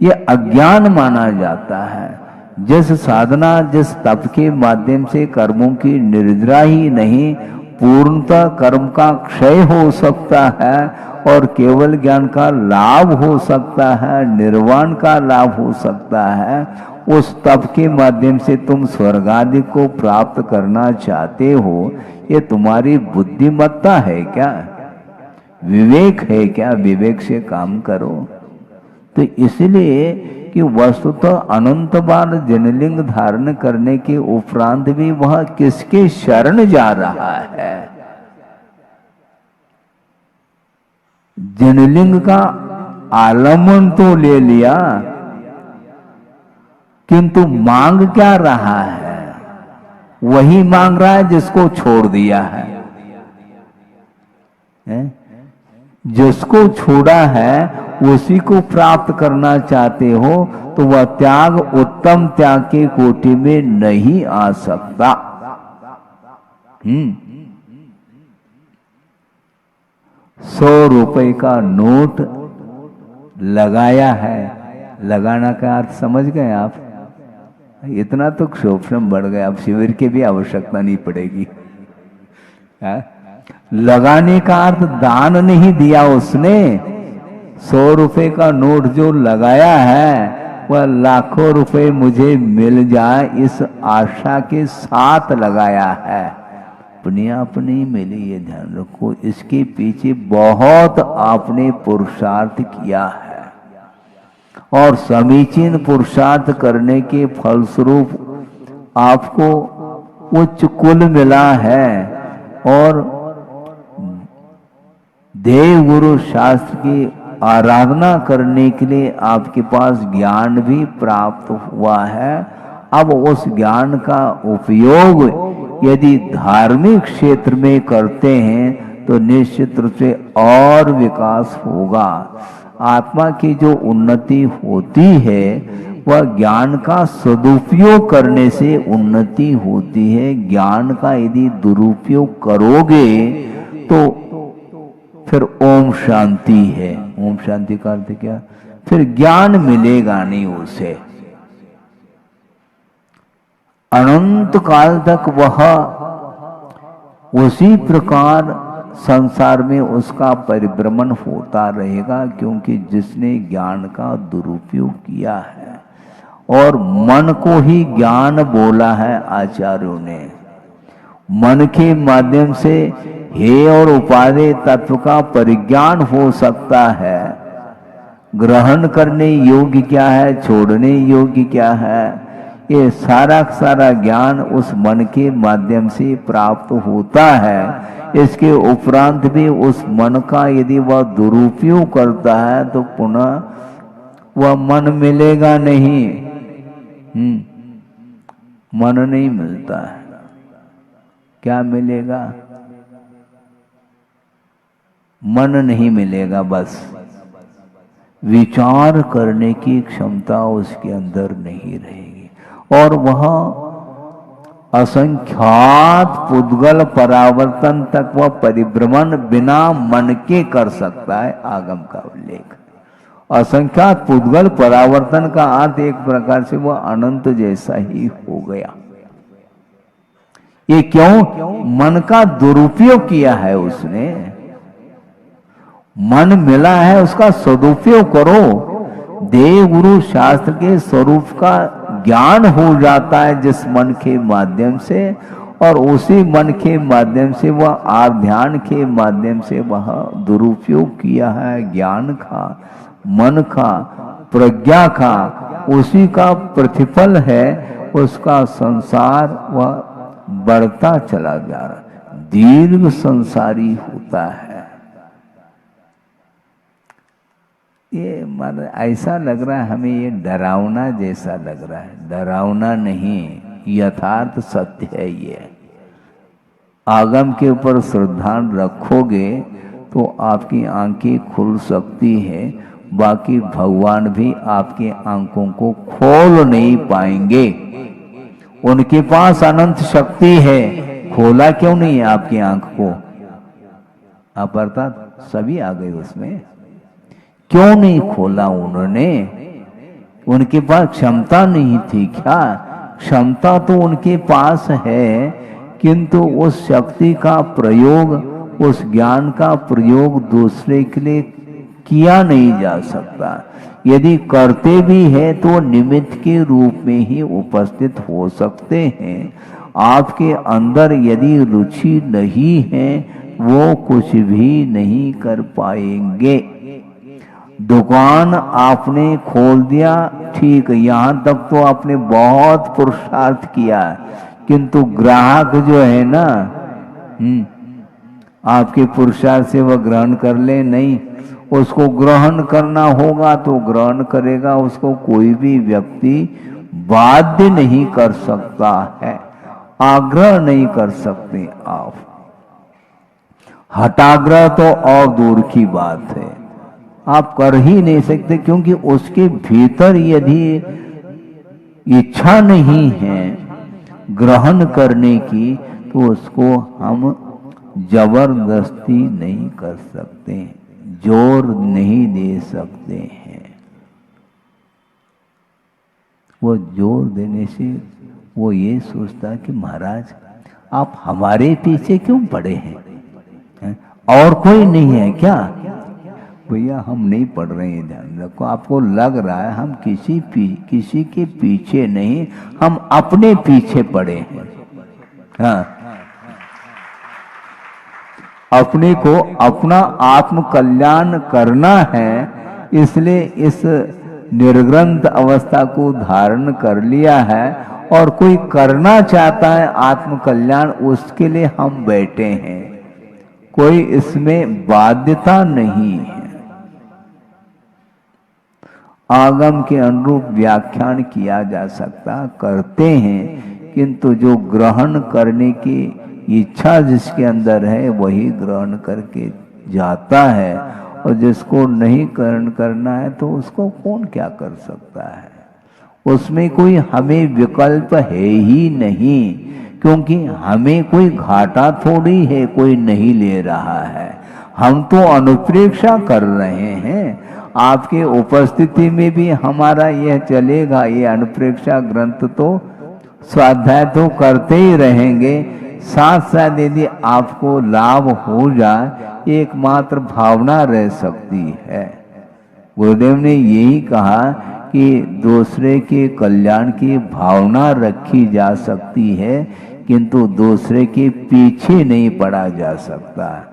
Speaker 5: ये अज्ञान माना जाता है। जिस साधना जिस तप के माध्यम से कर्मों की निर्जरा ही नहीं, पूर्णतः कर्म का क्षय हो सकता है और केवल ज्ञान का लाभ हो सकता है, निर्वाण का लाभ हो सकता है, उस तप के माध्यम से तुम स्वर्ग आदि को प्राप्त करना चाहते हो, ये तुम्हारी बुद्धिमत्ता है क्या? विवेक है क्या? विवेक से काम करो। तो इसलिए कि वस्तुतः अनंत बार जनलिंग धारण करने के उपरांत भी वह किसके शरण जा रहा है? जनलिंग का आलम्बन तो ले लिया, किंतु मांग क्या रहा है? वही मांग रहा है जिसको छोड़ दिया है। जिसको छोड़ा है उसी को प्राप्त करना चाहते हो, तो वह त्याग उत्तम त्याग की कोटि में नहीं आ सकता। 100 रुपए का नोट लगाया है, लगाना का अर्थ समझ गए आप? इतना तो क्षोभ्रम बढ़ गया, अब शिविर की भी आवश्यकता नहीं पड़ेगी। लगाने का अर्थ दान नहीं दिया उसने। 100 रुपए का नोट जो लगाया है वह लाखों रुपए मुझे मिल जाए इस आशा के साथ लगाया है। अपने आप नहीं मिली, ये ध्यान रखो। इसके पीछे बहुत आपने पुरुषार्थ किया है और समीचीन पुरुषार्थ करने के फलस्वरूप आपको उच्च कुल मिला है और देव गुरु शास्त्र की आराधना करने के लिए आपके पास ज्ञान भी प्राप्त हुआ है। अब उस ज्ञान का उपयोग यदि धार्मिक क्षेत्र में करते हैं तो निश्चित रूप से और विकास होगा। आत्मा की जो उन्नति होती है वह ज्ञान का सदुपयोग करने से उन्नति होती है। ज्ञान का यदि दुरुपयोग करोगे तो फिर ओम शांति है। ओम शांति का अर्थ क्या? फिर ज्ञान मिलेगा नहीं उसे, अनंत काल तक वह उसी प्रकार संसार में उसका परिभ्रमण होता रहेगा, क्योंकि जिसने ज्ञान का दुरुपयोग किया है और मन को ही ज्ञान बोला है आचार्यों ने। मन के माध्यम से हे और उपादेय तत्व का परिज्ञान हो सकता है। ग्रहण करने योग्य क्या है, छोड़ने योग्य क्या है, ये सारा सारा ज्ञान उस मन के माध्यम से प्राप्त होता है। इसके उपरांत भी उस मन का यदि वह दुरुपयोग करता है तो पुनः वह मन मिलेगा नहीं। मन नहीं मिलता है। क्या मिलेगा? मन नहीं मिलेगा, बस विचार करने की क्षमता उसके अंदर नहीं रहेगी और वह असंख्यात पुद्गल परावर्तन तक वह परिभ्रमण बिना मन के कर सकता है। आगम का उल्लेख असंख्यात पुद्गल परावर्तन का अर्थ एक प्रकार से वह अनंत जैसा ही हो गया। ये क्यों? मन का दुरुपयोग किया है उसने। मन मिला है, उसका सदुपयोग करो। देव गुरु शास्त्र के स्वरूप का ज्ञान हो जाता है जिस मन के माध्यम से, और उसी मन के माध्यम से वह आध्यान के माध्यम से वह दुरुपयोग किया है ज्ञान का, मन का, प्रज्ञा का, उसी का प्रतिफल है। उसका संसार वह बढ़ता चला जा रहा, दीर्घ संसारी होता है। ये मतलब ऐसा लग रहा है हमें, ये डरावना जैसा लग रहा है। डरावना नहीं, यथार्थ सत्य है। ये आगम के ऊपर श्रद्धा रखोगे तो आपकी आंखें खुल सकती है, बाकी भगवान भी आपके आंखों को खोल नहीं पाएंगे। उनके पास अनंत शक्ति है, खोला क्यों नहीं है आपकी आंख को? आप अर्थात सभी आ गए उसमें, क्यों नहीं खोला उन्होंने? उनके पास क्षमता नहीं थी क्या? क्षमता तो उनके पास है, किंतु उस शक्ति का प्रयोग, उस ज्ञान का प्रयोग दूसरे के लिए किया नहीं जा सकता। यदि करते भी हैं तो निमित्त के रूप में ही उपस्थित हो सकते हैं। आपके अंदर यदि रुचि नहीं है वो कुछ भी नहीं कर पाएंगे। दुकान आपने खोल दिया, ठीक, यहाँ तक तो आपने बहुत पुरुषार्थ किया, किंतु ग्राहक जो है ना, आपके पुरुषार्थ से वह ग्रहण कर ले नहीं, उसको ग्रहण करना होगा तो ग्रहण करेगा। उसको कोई भी व्यक्ति बाध्य नहीं कर सकता है, आग्रह नहीं कर सकते आप। हठाग्रह तो और दूर की बात है, आप कर ही नहीं सकते, क्योंकि उसके भीतर यदि इच्छा नहीं है ग्रहण करने की तो उसको हम जबरदस्ती नहीं कर सकते, जोर नहीं दे सकते हैं। वो जोर देने से वो ये सोचता कि महाराज आप हमारे पीछे क्यों पड़े हैं? और कोई नहीं है क्या? भैया हम नहीं पढ़ रहे हैं, ध्यान रखो। आपको लग रहा है हम किसी के पीछे नहीं, हम अपने पीछे पड़े हैं। हाँ, अपने को अपना आत्म कल्याण करना है, इसलिए इस निर्ग्रंथ अवस्था को धारण कर लिया है। और कोई करना चाहता है आत्म कल्याण, उसके लिए हम बैठे हैं, कोई इसमें बाध्यता नहीं है। आगम के अनुरूप व्याख्यान किया जा सकता, करते हैं, किंतु जो ग्रहण करने की इच्छा जिसके अंदर है वही ग्रहण करके जाता है, और जिसको नहीं ग्रहण करना है तो उसको कौन क्या कर सकता है? उसमें कोई हमें विकल्प है ही नहीं, क्योंकि हमें कोई घाटा थोड़ी है, कोई नहीं ले रहा है, हम तो अनुप्रेक्षा कर रहे हैं। आपके उपस्थिति में भी हमारा यह चलेगा, ये अनुप्रेक्षा ग्रंथ तो स्वाध्याय तो करते ही रहेंगे, साथ साथ यदि आपको लाभ हो जाए एकमात्र भावना रह सकती है। गुरुदेव ने यही कहा कि दूसरे के कल्याण की भावना रखी जा सकती है, किंतु दूसरे के पीछे नहीं पड़ा जा सकता,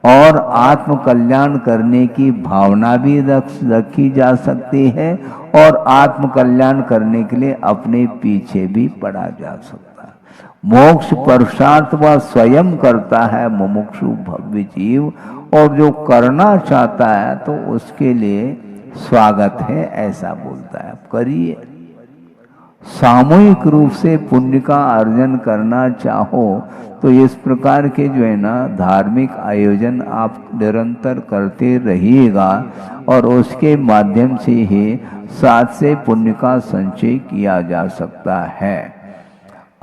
Speaker 5: और आत्म कल्याण करने की भावना भी रखी जा सकती है, और आत्म कल्याण करने के लिए अपने पीछे भी पड़ा जा सकता है। मोक्ष पुरुषार्थ वह स्वयं करता है मुमुक्षु भव्य जीव, और जो करना चाहता है तो उसके लिए स्वागत है, ऐसा बोलता है। आप करिए। सामूहिक रूप से पुण्य का अर्जन करना चाहो तो इस प्रकार के जो है ना धार्मिक आयोजन आप निरंतर करते रहिएगा, और उसके माध्यम से ही साथ से पुण्य का संचय किया जा सकता है।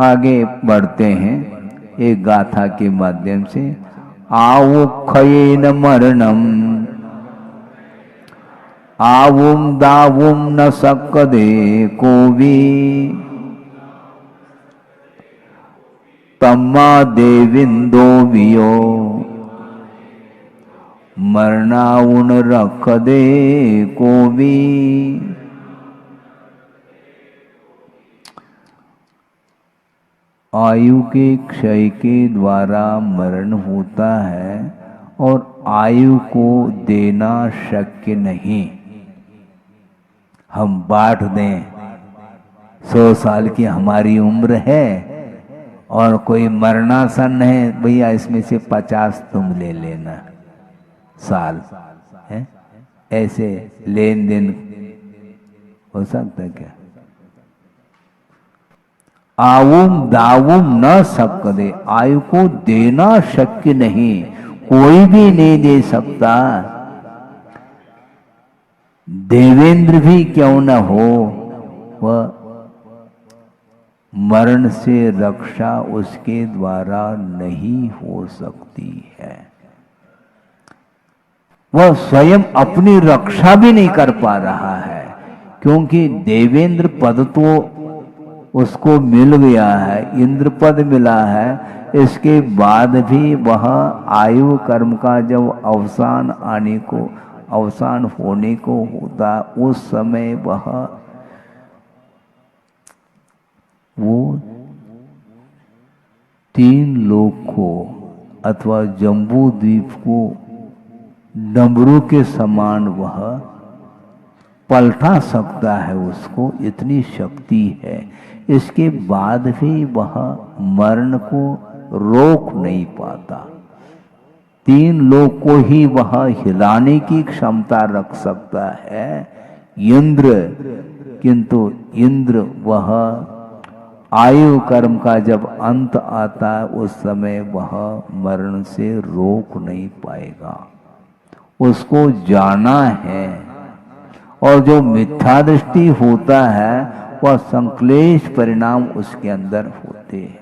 Speaker 5: आगे बढ़ते हैं एक गाथा के माध्यम से। आवुखयेन मरणम आवुम दावुम न सक्कदे कोवी तम्मा देविंदो वियो मरणाउन रख दे कोवी। आयु के क्षय के द्वारा मरण होता है, और आयु को देना शक्य नहीं। हम बांट दें, 100 साल की हमारी उम्र है और कोई मरणासन है, भैया इसमें से 50 तुम ले लेना साल है, ऐसे लेन देन हो सकता क्या? आवुम दावुम न सक्कदे, आयु को देना शक्य नहीं, कोई भी नहीं दे सकता। देवेंद्र भी क्यों न हो, वह मरण से रक्षा उसके द्वारा नहीं हो सकती है। वह स्वयं अपनी रक्षा भी नहीं कर पा रहा है, क्योंकि देवेंद्र पद तो उसको मिल गया है, इंद्र पद मिला है, इसके बाद भी वह आयु कर्म का जब अवसान होने को होता, उस समय वो 3 लोक को अथवा जम्बू द्वीप को डमरू के समान वह पलटा सकता है, उसको इतनी शक्ति है। इसके बाद भी वह मरण को रोक नहीं पाता। 3 लोक को ही वह हिलाने की क्षमता रख सकता है इंद्र, किंतु इंद्र वह आयु कर्म का जब अंत आता है उस समय वह मरण से रोक नहीं पाएगा, उसको जाना है। और जो मिथ्या दृष्टि होता है वह संक्लेश परिणाम उसके अंदर होते हैं।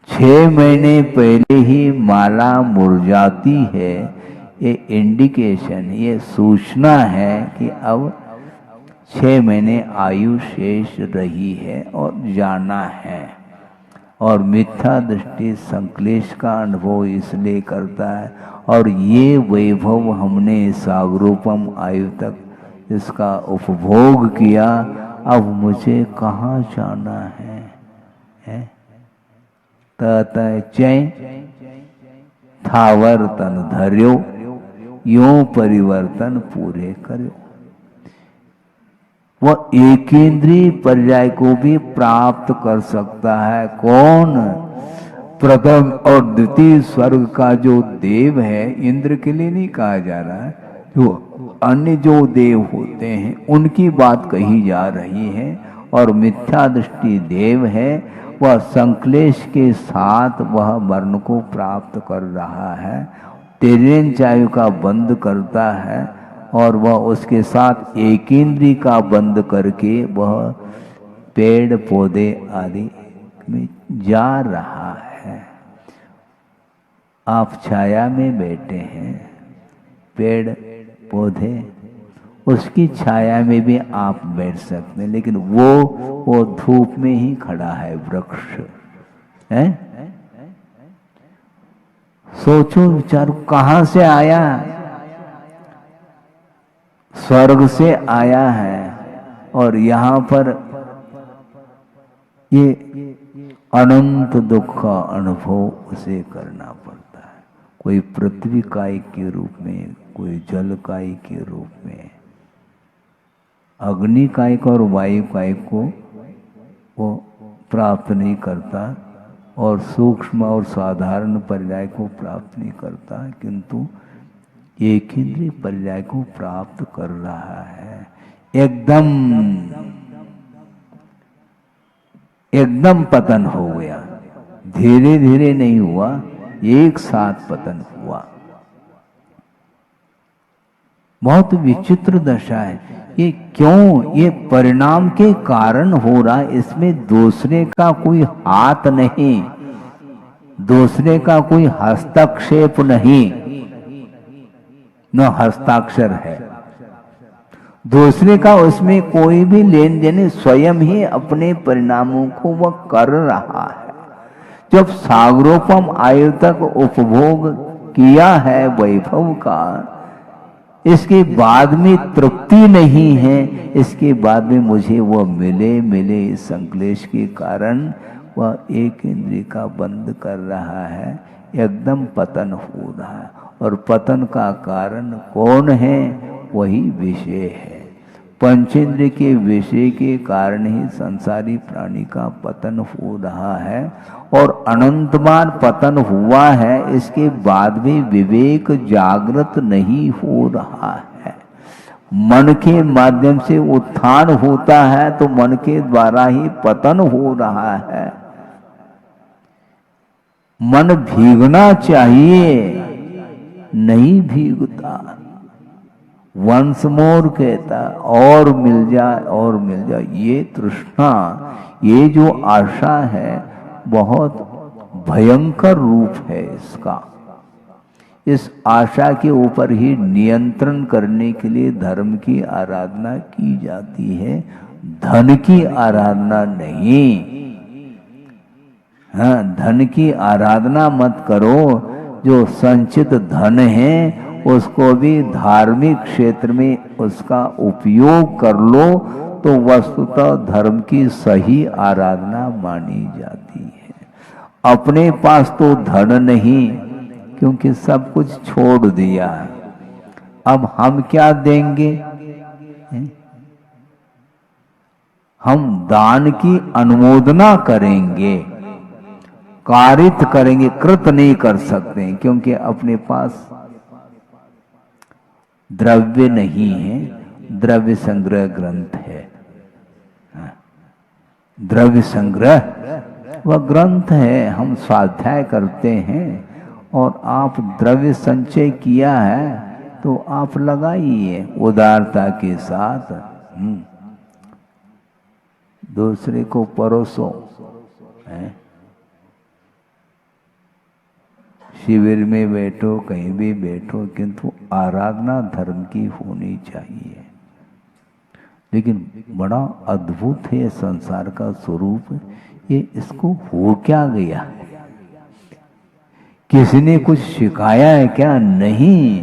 Speaker 5: 6 महीने पहले ही माला मुरझाती है, ये इंडिकेशन, ये सूचना है कि अब 6 महीने आयु शेष रही है और जाना है। और मिथ्या दृष्टि संक्लेश का अनुभव इसलिए करता है, और ये वैभव हमने सागरूपम आयु तक इसका उपभोग किया, अब मुझे कहाँ जाना है? ततः चै थावर तन धर्यो, यों परिवर्तन पूरे करो। वह एकेंद्रीय पर्याय को भी प्राप्त कर सकता है। कौन? प्रथम और द्वितीय स्वर्ग का जो देव है, इंद्र के लिए नहीं कहा जा रहा है, जो अन्य जो देव होते हैं उनकी बात कही जा रही है। और मिथ्या दृष्टि देव है, वह संक्लेश के साथ वह मरण को प्राप्त कर रहा है, तेरेन चायु का बंद करता है, और वह उसके साथ एक इंद्री का बंद करके वह पेड़ पौधे आदि में जा रहा है। आप छाया में बैठे हैं, पेड़ पौधे उसकी छाया में भी आप बैठ सकते हैं, लेकिन वो धूप में ही खड़ा है वृक्ष है। सोचो विचारो, कहां से आया? स्वर्ग से आया है और यहां पर ये अनंत दुख का अनुभव उसे करना पड़ता है। कोई पृथ्वी काय के रूप में, कोई जल काय के रूप में, अग्नि काय को और वायु काय को वो प्राप्त नहीं करता और सूक्ष्म और साधारण पर्याय को प्राप्त नहीं करता, किंतु एक इंद्रिय पर्याय को प्राप्त कर रहा है। एकदम पतन हो गया, धीरे धीरे नहीं हुआ, एक साथ पतन हुआ। बहुत विचित्र दशा है ये। क्यों? ये परिणाम के कारण हो रहा है, इसमें दूसरे का कोई हाथ नहीं, दूसरे का कोई हस्तक्षेप नहीं, न हस्ताक्षर है दूसरे का, उसमें कोई भी लेन देन, स्वयं ही अपने परिणामों को वह कर रहा है। जब सागरोपम आयु तक उपभोग किया है वैभव का, इसके बाद में तृप्ति नहीं है, इसके बाद में मुझे वह मिले इस संक्लेश के कारण वह एक इंद्रिय का बंद कर रहा है, एकदम पतन हो रहा है। और पतन का कारण कौन है? वही विषय है। पंचेंद्रिय के विषय के कारण ही संसारी प्राणी का पतन हो रहा है और अनंत बार पतन हुआ है, इसके बाद भी विवेक जागृत नहीं हो रहा है। मन के माध्यम से उत्थान होता है तो मन के द्वारा ही पतन हो रहा है। मन भीगना चाहिए, नहीं भीगता। वंस मोर कहता और मिल जाए और मिल जाए। ये तृष्णा, ये जो आशा है, बहुत भयंकर रूप है इसका। इस आशा के ऊपर ही नियंत्रण करने के लिए धर्म की आराधना की जाती है, धन की आराधना नहीं। हाँ, धन की आराधना मत करो। जो संचित धन है उसको भी धार्मिक क्षेत्र में उसका उपयोग कर लो तो वस्तुतः धर्म की सही आराधना मानी जाती है। अपने पास तो धन नहीं, क्योंकि सब कुछ छोड़ दिया। अब हम क्या देंगे? हम दान की अनुमोदना करेंगे, कारित करेंगे, कृत नहीं कर सकते, क्योंकि अपने पास द्रव्य नहीं है। द्रव्य संग्रह ग्रंथ है, द्रव्य संग्रह वह ग्रंथ है। हम स्वाध्याय करते हैं और आप द्रव्य संचय किया है तो आप लगाइए उदारता के साथ, दूसरे को परोसो। शिविर में बैठो, कहीं भी बैठो, किंतु आराधना धर्म की होनी चाहिए। लेकिन बड़ा अद्भुत है संसार का स्वरूप। ये इसको हो क्या गया? किसी ने कुछ सिखाया है क्या? नहीं।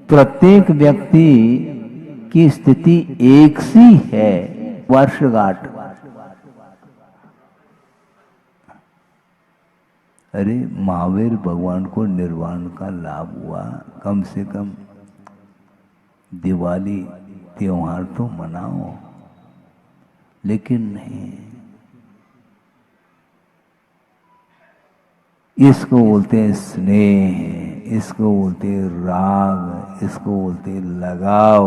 Speaker 5: प्रत्येक व्यक्ति की स्थिति एक सी है। वर्षगांठ, अरे महावीर भगवान को निर्वाण का लाभ हुआ, कम से कम दिवाली त्योहार तो मनाओ। लेकिन नहीं, इसको बोलते हैं स्नेह, इसको बोलते हैं राग, इसको बोलते हैं लगाव।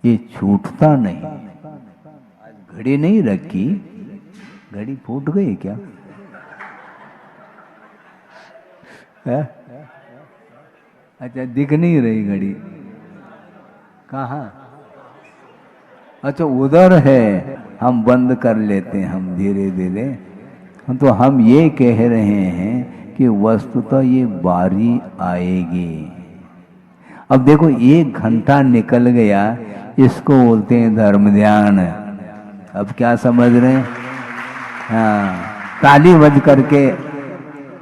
Speaker 5: ये छूटता नहीं। आज घड़ी नहीं रखी, घड़ी फूट गई क्या? है? अच्छा, दिख नहीं रही घड़ी। कहाँ? अच्छा, उधर है। हम बंद कर लेते हैं हम धीरे धीरे। तो हम ये कह रहे हैं कि वस्तुतः ये बारी आएगी। अब देखो 1 घंटा निकल गया, इसको बोलते हैं धर्म ध्यान। अब क्या समझ रहे हैं? हाँ, ताली बज करके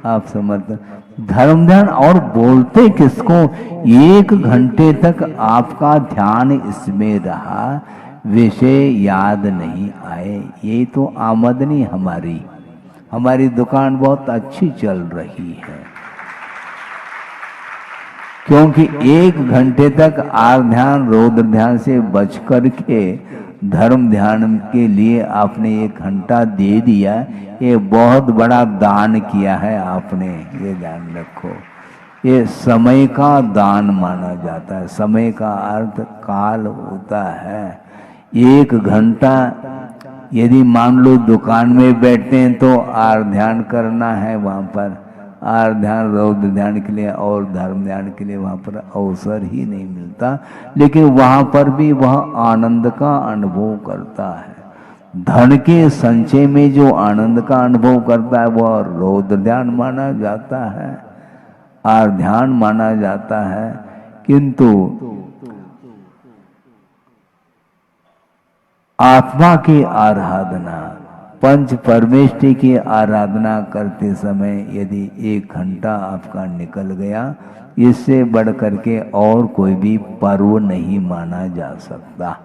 Speaker 5: आप समझते धर्म ध्यान। और बोलते किसको? 1 घंटे तक आपका ध्यान इसमें रहा, विषय याद नहीं आए। ये तो आमदनी हमारी दुकान बहुत अच्छी चल रही है, क्योंकि 1 घंटे तक आर ध्यान रौद्र ध्यान से बच करके धर्म ध्यान के लिए आपने 1 घंटा दे दिया। ये बहुत बड़ा दान किया है आपने, ये ध्यान रखो। ये समय का दान माना जाता है। समय का अर्थ काल होता है। 1 घंटा यदि मान लो दुकान में बैठते हैं तो आर ध्यान करना है, वहाँ पर आर ध्यान रौद्र ध्यान के लिए और धर्म ध्यान के लिए वहाँ पर अवसर ही नहीं मिलता। लेकिन वहाँ पर भी वह आनंद का अनुभव करता है। धन के संचय में जो आनंद का अनुभव करता है वह रौद्र ध्यान माना जाता है, आर ध्यान माना जाता है। किंतु आत्मा की आराधना, पंच परमेष्टि की आराधना करते समय यदि 1 घंटा आपका निकल गया, इससे बढ़ करके और कोई भी पर्व नहीं माना जा सकता।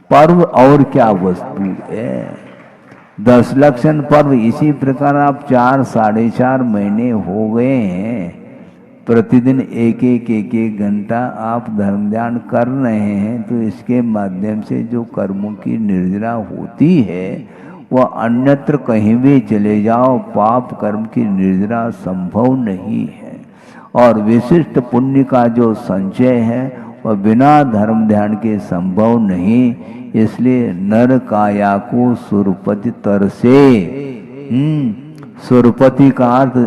Speaker 5: पर्व और क्या वस्तु है? 10 लक्षण पर्व। इसी प्रकार आप 4 साढ़े 4 महीने हो गए हैं, प्रतिदिन एक घंटा आप धर्म ध्यान कर रहे हैं, तो इसके माध्यम से जो कर्मों की निर्जरा होती है वह अन्यत्र कहीं भी चले जाओ, पाप कर्म की निर्जरा संभव नहीं है। और विशिष्ट पुण्य का जो संचय है वह बिना धर्म ध्यान के संभव नहीं। इसलिए नर काया को सुरपति तरसे। सुरपति का अर्थ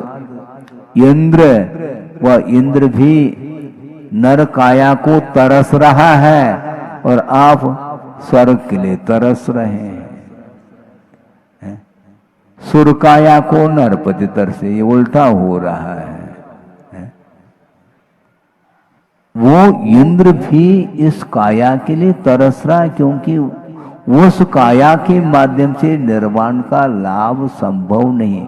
Speaker 5: इंद्र, वह इंद्र भी नर काया को तरस रहा है और आप स्वर्ग के लिए तरस रहे हैं। सुरकाया को नरपति तरसे, ये उल्टा हो रहा है। वो इंद्र भी इस काया के लिए तरस रहा है, क्योंकि उस काया के माध्यम से निर्वाण का लाभ संभव नहीं।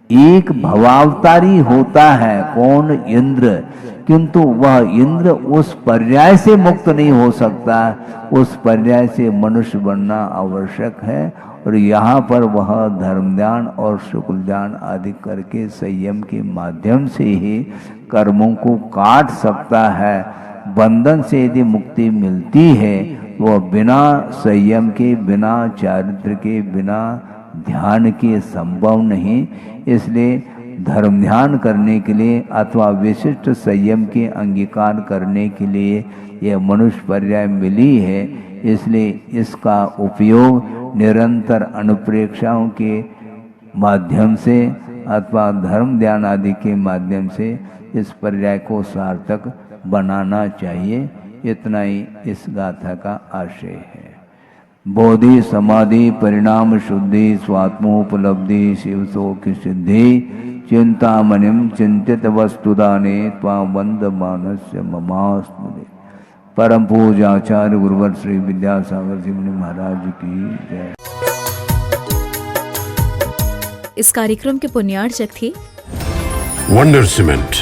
Speaker 5: एक भवावतारी होता है कौन? इंद्र। किंतु वह इंद्र उस पर्याय से मुक्त नहीं हो सकता। उस पर्याय से मनुष्य बनना आवश्यक है। और यहाँ पर वह धर्म ध्यान और शुक्ल ध्यान आदि करके संयम के माध्यम से ही कर्मों को काट सकता है। बंधन से यदि मुक्ति मिलती है वह बिना संयम के, बिना चारित्र के, बिना ध्यान के संभव नहीं। इसलिए धर्म ध्यान करने के लिए अथवा विशिष्ट संयम के अंगीकार करने के लिए यह मनुष्य पर्याय मिली है। इसलिए इसका उपयोग निरंतर अनुप्रेक्षाओं के माध्यम से अथवा धर्म ध्यान आदि के माध्यम से इस पर्याय को सार्थक बनाना चाहिए। इतना ही इस गाथा का आशय है। बोधि समाधि परिणाम शुद्धि स्वात्मोपलब्धि शिवसो की सिद्धि चिंतामणिम चिंतित वस्तुदाने त्वां वंदमानस्य ममास्मृति। परम पूज्य आचार्य गुरुवर श्री विद्यासागर जी मुनि महाराज की जय।
Speaker 1: इस कार्यक्रम के पुण्यार्चक थे
Speaker 2: वंडर सीमेंट।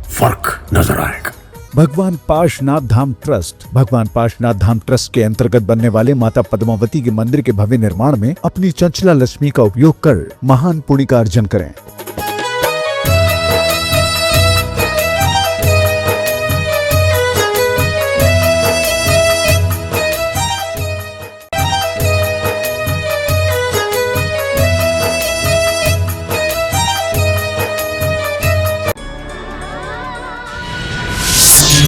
Speaker 2: फर्क नजर आएगा।
Speaker 3: भगवान पार्श्वनाथ धाम ट्रस्ट। भगवान पार्श्वनाथ धाम ट्रस्ट के अंतर्गत बनने वाले माता पद्मावती के मंदिर के भव्य निर्माण में अपनी चंचला लक्ष्मी का उपयोग कर महान पुण्य का अर्जन करें।